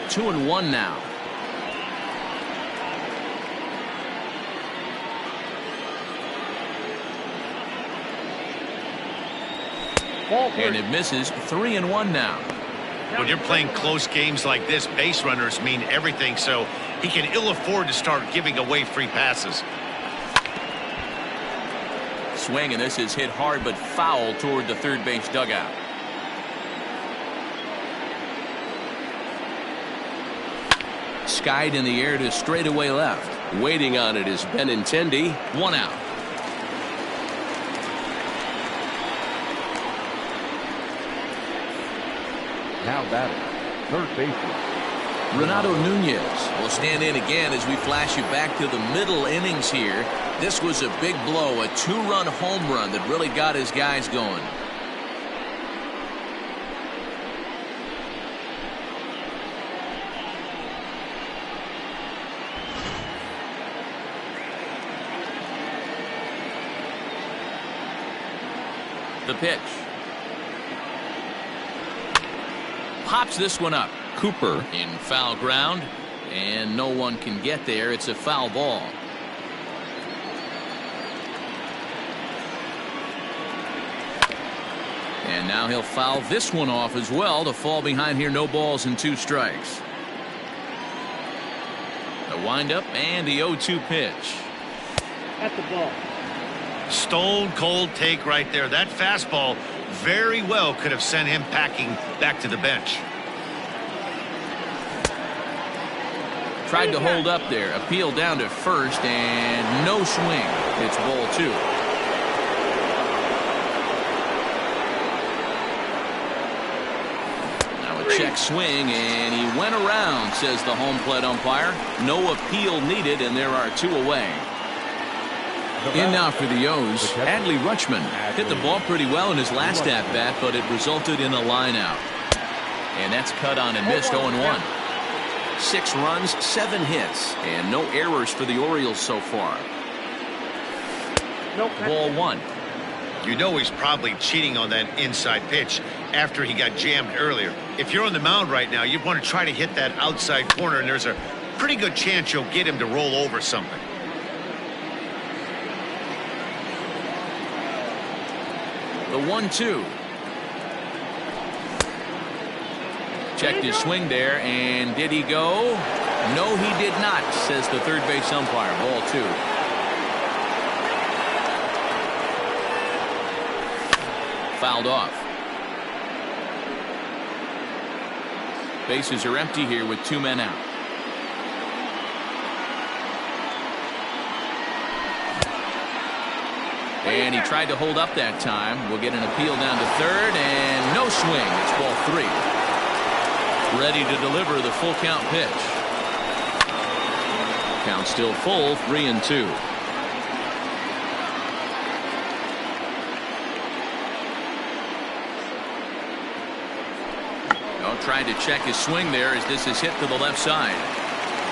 Two and 1 now. And it misses. 3 and 1 now. When you're playing close games like this, base runners mean everything, so he can ill afford to start giving away free passes. Swing, and this is hit hard but foul toward the third base dugout. Skied in the air to straightaway left. Waiting on it is Benintendi. 1 out. Now batting, third baseman, Renato Nunez will stand in again as we flash you back to the middle innings here. This was a big blow, a 2-run home run that really got his guys going. The pitch. Pops this one up. Cooper in foul ground, and no one can get there. It's a foul ball. And now he'll foul this one off as well to fall behind here. No balls and 2 strikes. The windup and the 0-2 pitch. At the ball. Stone cold take right there. That fastball very well could have sent him packing back to the bench. Tried to hold up there. Appeal down to first, and no swing. It's ball 2. Now a check swing, and he went around, says the home plate umpire. No appeal needed, and there are 2 away. In now for the O's, Adley Rutschman hit the ball pretty well in his last at-bat, but it resulted in a line out. And that's cut on and missed. 0-1. 6 runs, 7 hits, and no errors for the Orioles so far. Ball 1. You know he's probably cheating on that inside pitch after he got jammed earlier. If you're on the mound right now, you want to try to hit that outside corner, and there's a pretty good chance you'll get him to roll over something. The 1-2. Checked his swing there, and did he go? No, he did not, says the third base umpire. Ball 2. Fouled off. Bases are empty here with 2 men out. And he tried to hold up that time. We'll get an appeal down to third, and no swing. It's ball 3. Ready to deliver the full count pitch. Count still full, 3-2. Tried to check his swing there as this is hit to the left side.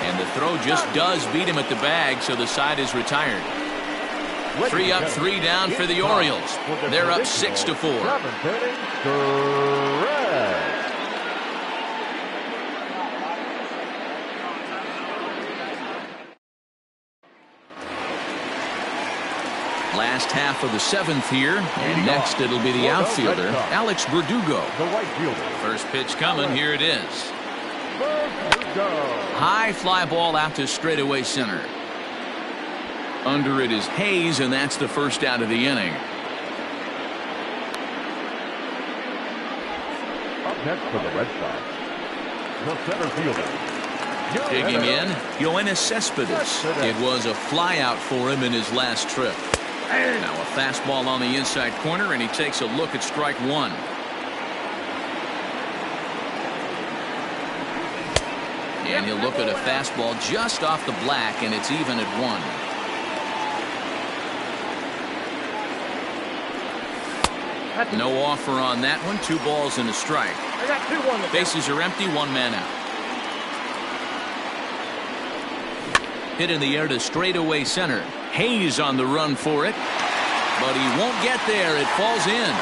And the throw just does beat him at the bag, so the side is retired. 3 up, 3 down for the Orioles. They're up 6-4. last half of the 7th here. And next it'll be the outfielder, Alex Verdugo. The right fielder. First pitch coming. Here it is. High fly ball out to straightaway center. Under it is Hayes, and that's the first out of the inning. Up next for the Red Sox, the center fielder. Digging in, Yoenis Cespedes. It was a flyout for him in his last trip. Now a fastball on the inside corner, and he takes a look at strike one. And he'll look at a fastball just off the black, and it's even at 1. No offer on that one. 2 balls and a strike. Bases are empty. 1 man out. Hit in the air to straightaway center. Hayes on the run for it, but he won't get there. It falls in.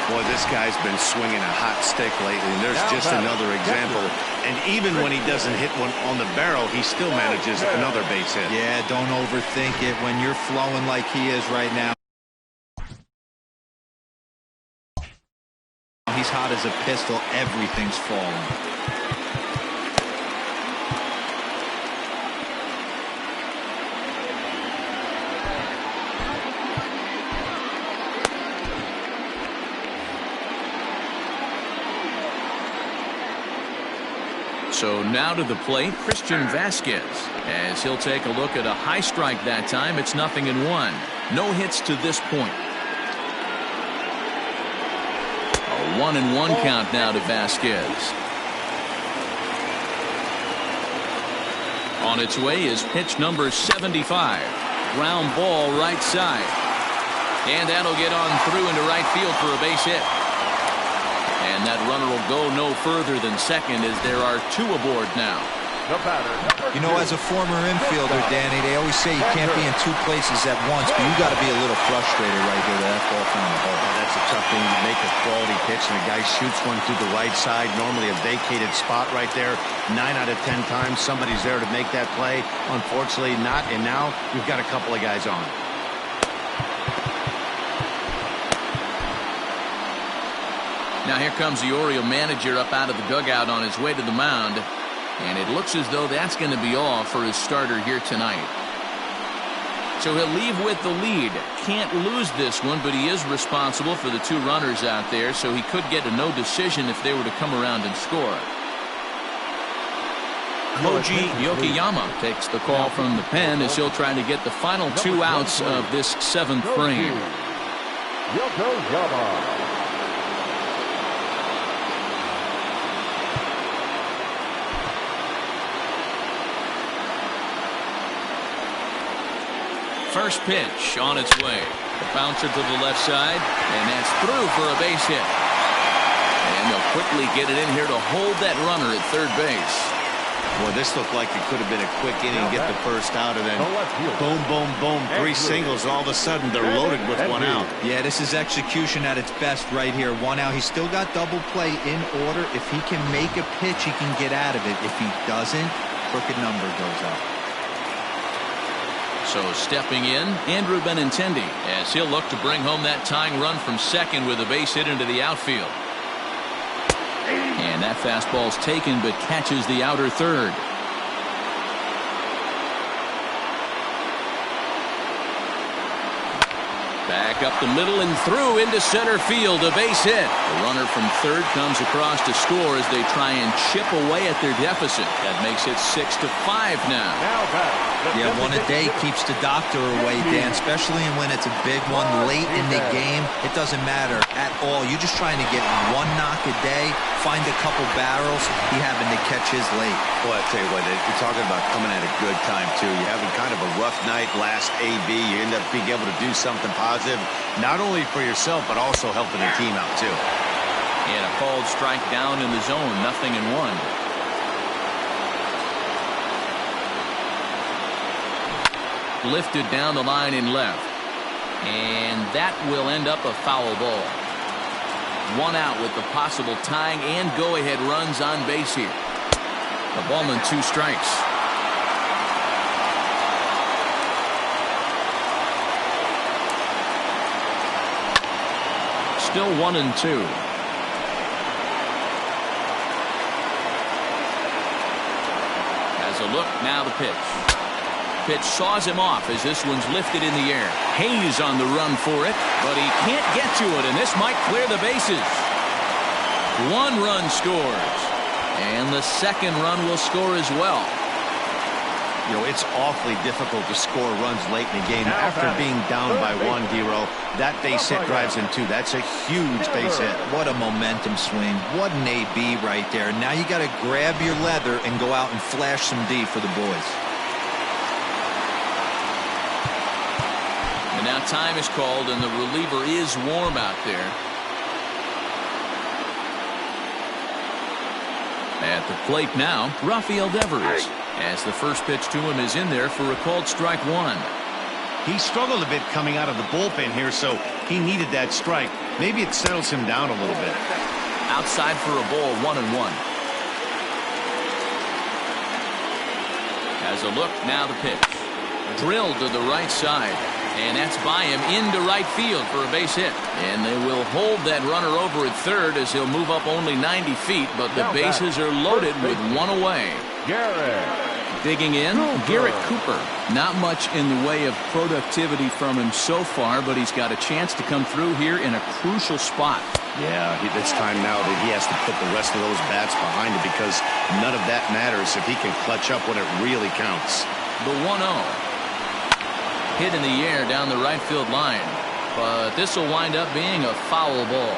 Boy, this guy's been swinging a hot stick lately, and there's just another example. And even when he doesn't hit one on the barrel, he still manages another base hit. Yeah, don't overthink it. When you're flowing like he is right now, he's hot as a pistol. Everything's falling. So now to the plate, Christian Vasquez, as he'll take a look at a high strike that time. It's 0-1. No hits to this point. A 1-1 count now to Vasquez. On its way is pitch number 75. Ground ball right side. And that'll get on through into right field for a base hit. And that runner will go no further than second, as there are 2 aboard now. You know, as a former infielder, Danny, they always say you can't be in 2 places at once, but you got to be a little frustrated right here with that ball from the hole. That's a tough thing. You make a quality pitch, and a guy shoots one through the right side, normally a vacated spot right there. 9 out of 10 times, somebody's there to make that play. Unfortunately, not. And now we've got a couple of guys on. Now here comes the Oriole manager up out of the dugout on his way to the mound. And it looks as though that's going to be all for his starter here tonight. So he'll leave with the lead. Can't lose this one, but he is responsible for the 2 runners out there, so he could get a no decision if they were to come around and score. Koji Yokoyama takes the call from the pen as he'll try to get the final 2 outs of this 7th frame. Yokoyama. First pitch on its way. The bouncer to the left side, and that's through for a base hit. And they'll quickly get it in here to hold that runner at third base. Boy, this looked like it could have been a quick inning, get the first out, and then boom, boom, boom, 3 singles. All of a sudden, they're loaded with 1 out. Yeah, this is execution at its best right here. 1 out. He's still got double play in order. If he can make a pitch, he can get out of it. If he doesn't, crooked number goes up. So stepping in, Andrew Benintendi, as he'll look to bring home that tying run from second with a base hit into the outfield. And that fastball's taken, but catches the outer third. Back up the middle and through into center field, a base hit. The runner from third comes across to score as they try and chip away at their deficit. That makes it 6-5 now. Yeah, 1 a day keeps the doctor away, Dan, especially when it's a big one late in the game. It doesn't matter at all. You're just trying to get 1 knock a day, find a couple barrels. He happened to catch his late. Boy, I tell you what, you're talking about coming at a good time, too. You're having kind of a rough night last AB. You end up being able to do something positive, not only for yourself, but also helping the team out, too. And a called strike down in the zone, 0-1. Lifted down the line in left. And that will end up a foul ball. 1 out with the possible tying and go-ahead runs on base here. The ball and 2 strikes. Still 1-2. Has a look, now the pitch. Pitch saws him off as this one's lifted in the air. Hayes on the run for it, but he can't get to it, and this might clear the bases. 1 run scores, and the second run will score as well. You know, it's awfully difficult to score runs late in the game after being down by 1, D-Row. That base hit drives in 2. That's a huge base hit. What a momentum swing. What an AB right there. Now you got to grab your leather and go out and flash some D for the boys. And now time is called, and the reliever is warm out there. At the plate now, Rafael Devers, as the first pitch to him is in there for a called strike 1. He struggled a bit coming out of the bullpen here, so he needed that strike. Maybe it settles him down a little bit. Outside for a ball, 1-1. Has a look, now the pitch. Drilled to the right side, and that's by him into right field for a base hit. And they will hold that runner over at third as he'll move up only 90 feet, but the bases are loaded with 1 away. Digging in, Garrett Cooper. Not much in the way of productivity from him so far, but he's got a chance to come through here in a crucial spot. Yeah, it's time now that he has to put the rest of those bats behind him, because none of that matters if he can clutch up when it really counts. The 1-0. Hit in the air down the right field line, but this will wind up being a foul ball.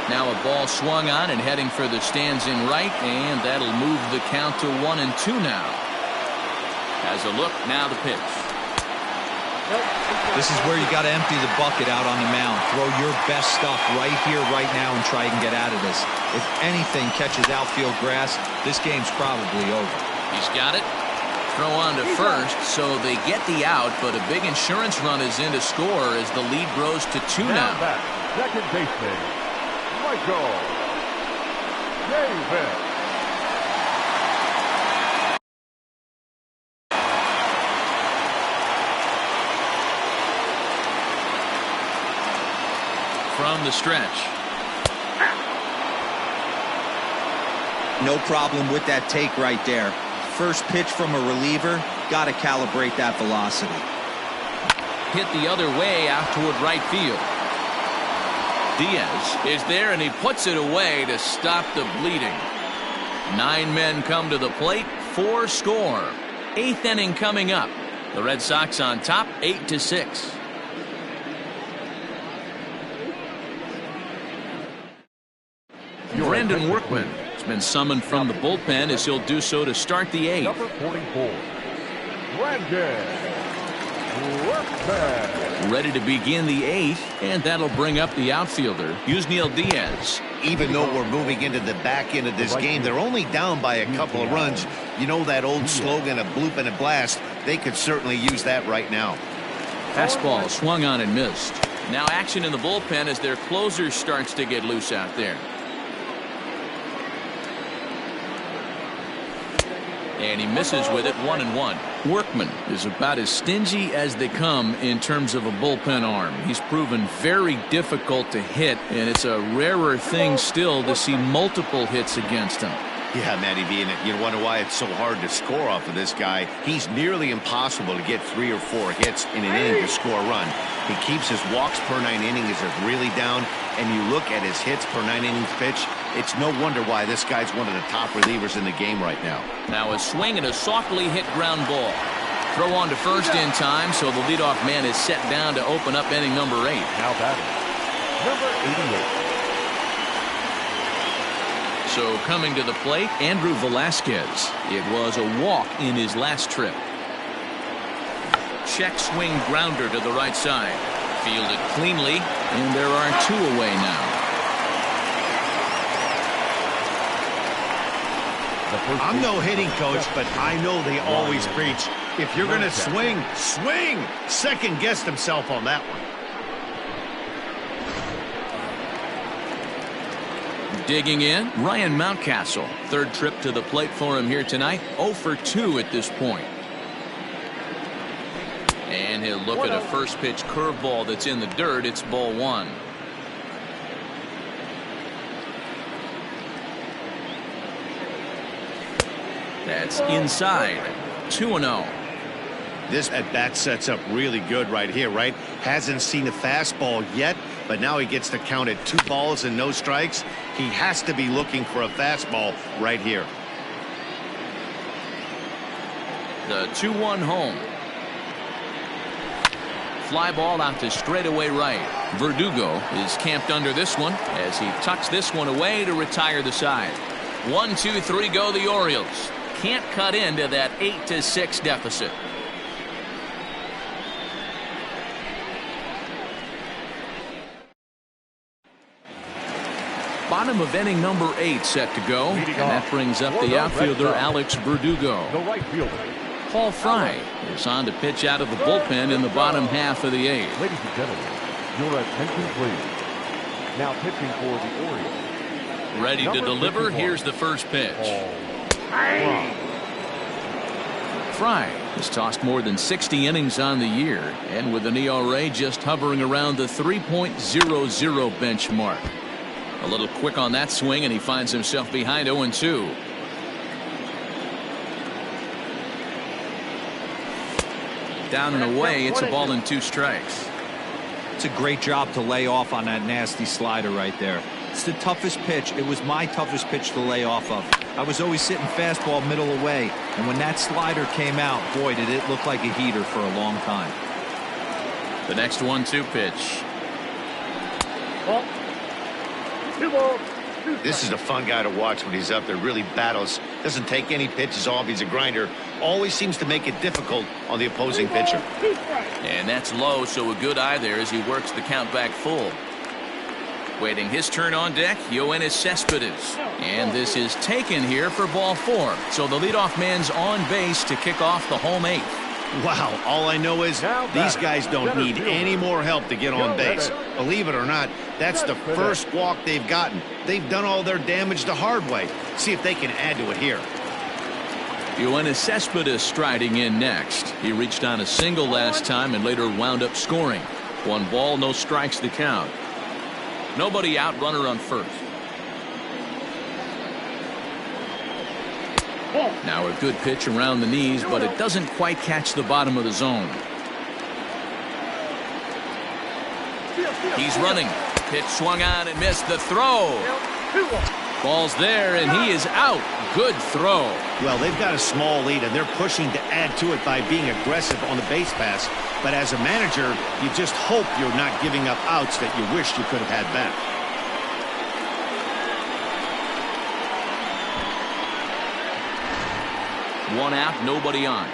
Now a ball swung on and heading for the stands in right, and that'll move the count to 1-2 now. Has a look, now the pitch. This is where you got to empty the bucket out on the mound. Throw your best stuff right here, right now, and try and get out of this. If anything catches outfield grass, this game's probably over. He's got it. Throw on to first, so they get the out, but a big insurance run is in to score as the lead grows to 2 now. Second baseman, Michael Davis. From the stretch. No problem with that take right there. First pitch from a reliever, got to calibrate that velocity. Hit the other way out toward right field. Diaz is there, and he puts it away to stop the bleeding. 9 men come to the plate, 4 score. 8th inning coming up. The Red Sox on top, 8-6. Brandon Workman has been summoned from the bullpen as he'll do so to start the 8th. Number 44, Brandon Workman. Ready to begin the 8th, and that'll bring up the outfielder, Yusniel Diaz. Even though we're moving into the back end of this game, they're only down by a couple of runs. You know that old slogan, a bloop and a blast. They could certainly use that right now. Fastball swung on and missed. Now action in the bullpen as their closer starts to get loose out there. And he misses with it, 1-1. Workman is about as stingy as they come in terms of a bullpen arm. He's proven very difficult to hit, and it's a rarer thing still to see multiple hits against him. Yeah, Matty V, and you wonder why it's so hard to score off of this guy. He's nearly impossible to get 3 or 4 hits in an inning to score a run. He keeps his walks per 9 innings really down, and you look at his hits per 9 innings pitch, it's no wonder why this guy's one of the top relievers in the game right now. Now a swing and a softly hit ground ball. Throw on to first in time, so the leadoff man is set down to open up inning number 8. Now batting, number 88. So coming to the plate, Andrew Velasquez. It was a walk in his last trip. Check swing grounder to the right side. Fielded cleanly, and there are 2 away now. I'm no hitting coach, but I know they always preach, if you're going to swing, swing! Second guessed himself on that one. Digging in, Ryan Mountcastle. 3rd trip to the plate for him here tonight. 0 for 2 at this point. he'll look at a first pitch curveball that's in the dirt. It's ball one. That's inside. 2-0. This at bat sets up really good right here, right? Hasn't seen a fastball yet, but now he gets to count at 2 balls and no strikes. He has to be looking for a fastball right here. The 2-1 home. Fly ball out to straightaway right. Verdugo is camped under this one as he tucks this one away to retire the side. 1-2-3 go the Orioles. Can't cut into that 8-6 deficit. Bottom of inning number 8 set to go, and that brings up the outfielder Alex Verdugo. The right fielder. Paul Fry is on to pitch out of the bullpen in the bottom half of the 8th. Ladies and gentlemen, your attention please. Now pitching for the Orioles. Ready to deliver. Here's the first pitch. Fry has tossed more than 60 innings on the year, and with an ERA just hovering around the 3.00 benchmark. A little quick on that swing, and he finds himself behind 0-2. Down and away. It's a ball and 2 strikes. It's a great job to lay off on that nasty slider right there. It's the toughest pitch. It was my toughest pitch to lay off of. I was always sitting fastball middle away, and when that slider came out, boy, did it look like a heater for a long time. The next 1-2 pitch. Ball. 2 balls. 2 This is a fun guy to watch when he's up there. Really battles. Doesn't take any pitches off. He's a grinder. Always seems to make it difficult on the opposing pitcher. 2 strikes. And that's low, so a good eye there as he works the count back full. Waiting his turn on deck, Yoenis Cespedes. And this is taken here for ball 4. So the leadoff man's on base to kick off the home 8th. Wow, all I know is these guys don't need any more help to get on base. Believe it or not, that's the first walk they've gotten. They've done all their damage the hard way. See if they can add to it here. Yoenis Cespedes striding in next. He reached on a single last time and later wound up scoring. 1 ball, no strikes to count. Nobody out, runner on first. Now a good pitch around the knees, but it doesn't quite catch the bottom of the zone. He's running. Pitch swung on and missed the throw. Ball's there, and he is out. Good throw. Well, they've got a small lead, and they're pushing to add to it by being aggressive on the base pass. But as a manager, you just hope you're not giving up outs that you wish you could have had back. One out, nobody on.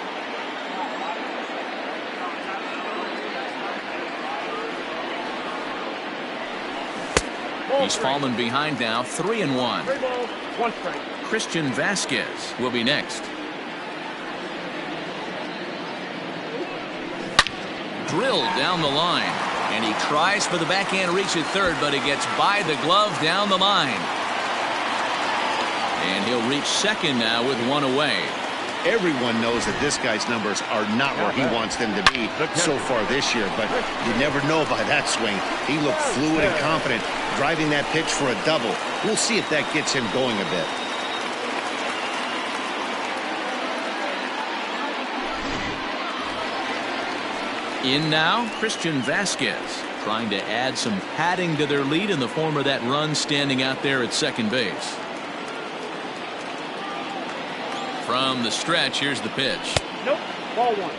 He's fallen behind now, 3-1. 3 balls, 1 strike. Christian Vasquez will be next. Drilled down the line, and he tries for the backhand reach at third, but he gets by the glove down the line. And he'll reach second now with 1 away. Everyone knows that this guy's numbers are not where he wants them to be so far this year, but you never know by that swing. He looked fluid and confident, driving that pitch for a double. We'll see if that gets him going a bit. In now, Christian Vasquez, trying to add some padding to their lead in the form of that run standing out there at second base. From the stretch, here's the pitch. Nope. Ball 1.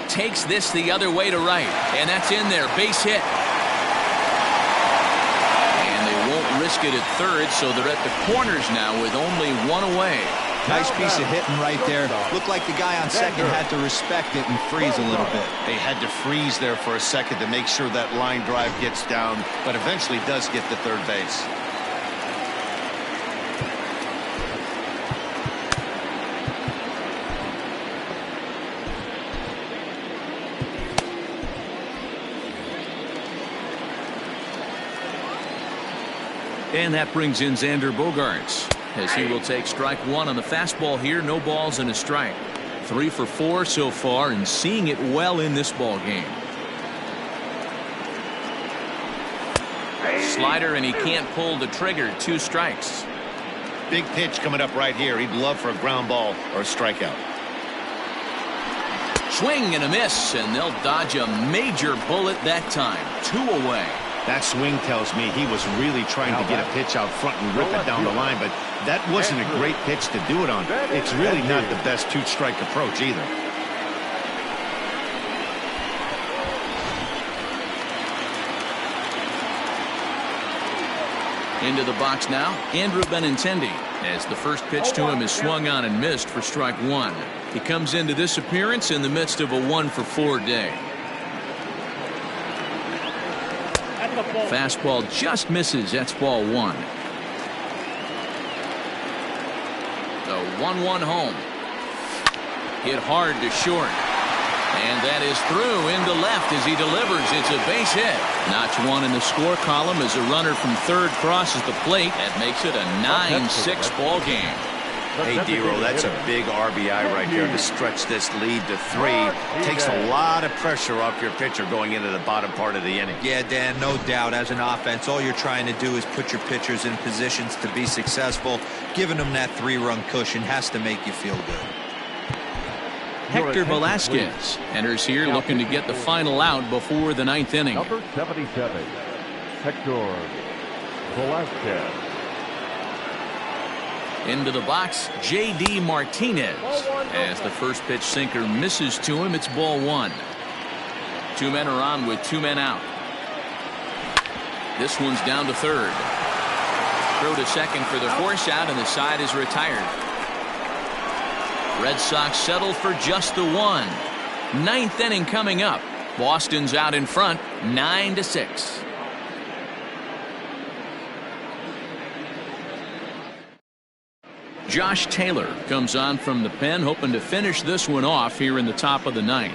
Takes this the other way to right, and that's in there. Base hit. And they won't risk it at third, so they're at the corners now with only 1 away. Nice piece of hitting right there. Looked like the guy on second had to respect it and freeze a little bit. They had to freeze there for a second to make sure that line drive gets down, but eventually does get to third base. And that brings in Xander Bogaerts, as he will take strike one on the fastball here. No balls and a strike. 3 for 4 so far, and seeing it well in this ball game. Slider, and he can't pull the trigger. 2 strikes. Big pitch coming up right here. He'd love for a ground ball or a strikeout. Swing and a miss, and they'll dodge a major bullet that time. 2 away. That swing tells me he was really trying to get a pitch out front and rip it down the line, but that wasn't a great pitch to do it on. It's really not the best 2-strike approach either. Into the box now, Andrew Benintendi, as the first pitch to him is swung on and missed for strike 1. He comes into this appearance in the midst of a 1 for 4 day. Fastball just misses. That's ball 1. The 1-1 home. Hit hard to short. And that is through into left as he delivers. It's a base hit. Notch 1 in the score column as a runner from third crosses the plate. That makes it a 9-6 ball game. Hey, D-Roll, that's a big RBI right there to stretch this lead to 3. Takes a lot of pressure off your pitcher going into the bottom part of the inning. Yeah, Dan, no doubt. As an offense, all you're trying to do is put your pitchers in positions to be successful. Giving them that 3-run cushion has to make you feel good. Hector Velasquez enters here looking to get the final out before the 9th inning. Number 77, Hector Velasquez. Into the box, J.D. Martinez. As the first pitch sinker misses to him, it's ball 1. 2 men are on with 2 men out. This one's down to third. Throw to second for the force out, and the side is retired. Red Sox settle for just the 1. 9th inning coming up. Boston's out in front, 9-6. Josh Taylor comes on from the pen, hoping to finish this one off here in the top of the 9th.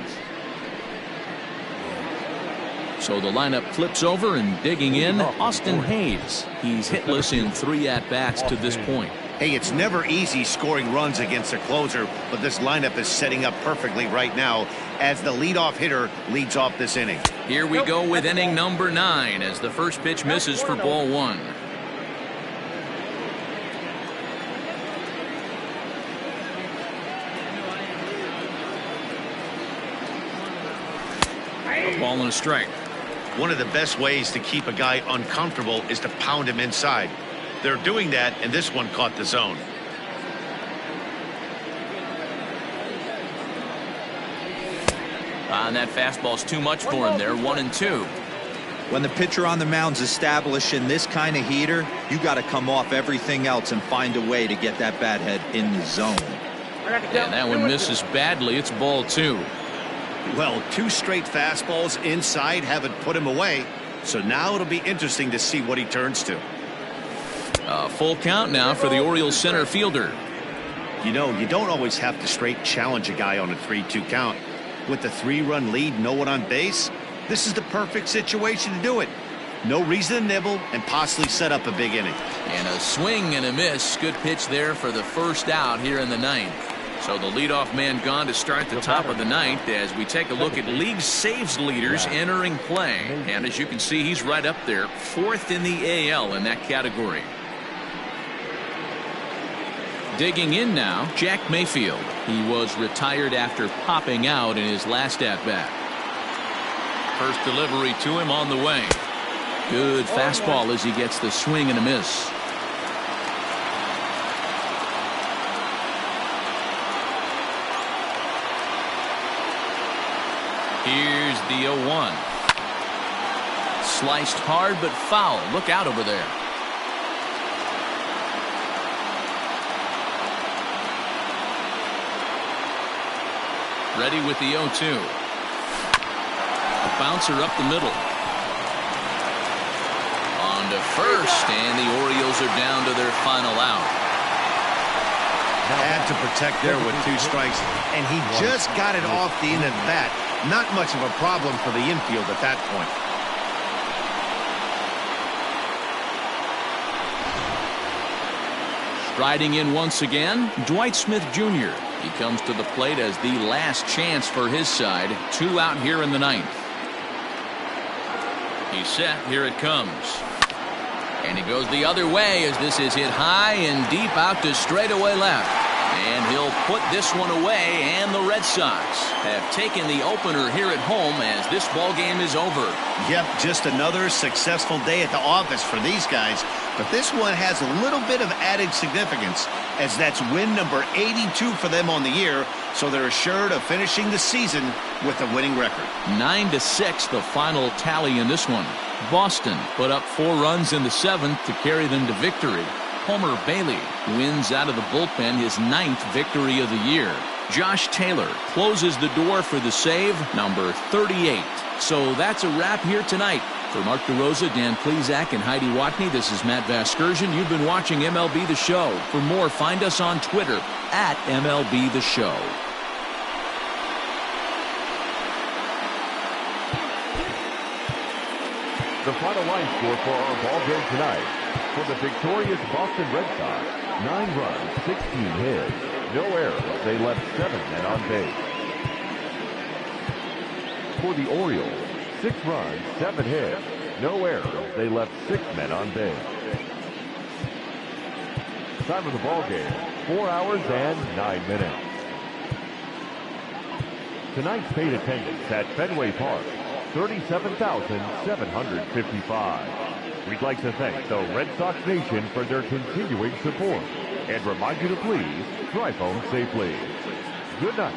So the lineup flips over, and digging in, Austin Hayes. He's hitless in 3 at-bats to this point. Hey, it's never easy scoring runs against a closer, but this lineup is setting up perfectly right now as the leadoff hitter leads off this inning. Here we go with inning number 9 as the first pitch misses for ball 1. A ball and a strike. One of the best ways to keep a guy uncomfortable is to pound him inside. They're doing that, and this one caught the zone. And that fastball's too much for him there. 1-2. When the pitcher on the mound's establishing this kind of heater, you got to come off everything else and find a way to get that bat head in the zone. And that one misses badly. It's ball 2. Well, 2 straight fastballs inside haven't put him away, so now it'll be interesting to see what he turns to. A full count now for the Orioles center fielder. You know, you don't always have to straight challenge a guy on a 3-2 count. With the 3-run lead, no one on base, this is the perfect situation to do it. No reason to nibble and possibly set up a big inning. And a swing and a miss. Good pitch there for the first out here in the 9th. So the leadoff man gone to start the top of the 9th as we take a look at league saves leaders entering play. And as you can see, he's right up there, 4th in the AL in that category. Digging in now, Jack Mayfield. He was retired after popping out in his last at-bat. First delivery to him on the way. Good fastball as he gets the swing and a miss. Here's the 0-1. Sliced hard but foul. Look out over there. Ready with the 0-2. A bouncer up the middle. On to first, and the Orioles are down to their final out. Had to protect there with 2 strikes, and he just got it off the end of the bat. Not much of a problem for the infield at that point. Riding in once again, Dwight Smith Jr. He comes to the plate as the last chance for his side. 2 out here in the 9th. He's set. Here it comes. And he goes the other way as this is hit high and deep out to straightaway left. And he'll put this one away, and the Red Sox have taken the opener here at home as this ball game is over. Yep, just another successful day at the office for these guys. But this one has a little bit of added significance, as that's win number 82 for them on the year, so they're assured of finishing the season with a winning record. 9-6 the final tally in this one. Boston put up 4 runs in the 7th to carry them to victory. Homer Bailey wins out of the bullpen his 9th victory of the year. Josh Taylor closes the door for the save, number 38. So that's a wrap here tonight. For Mark DeRosa, Dan Plesac, and Heidi Watney, this is Matt Vasgersian. You've been watching MLB The Show. For more, find us on Twitter at MLB The Show. The final line score for our ball game tonight. For the victorious Boston Red Sox, 9 runs, 16 hits, no errors. They left 7 men on base. For the Orioles, 6 runs, 7 hits, no errors. They left 6 men on base. Time of the ball game, 4 hours and 9 minutes. Tonight's paid attendance at Fenway Park, 37,755. We'd like to thank the Red Sox Nation for their continuing support and remind you to please drive home safely. Good night.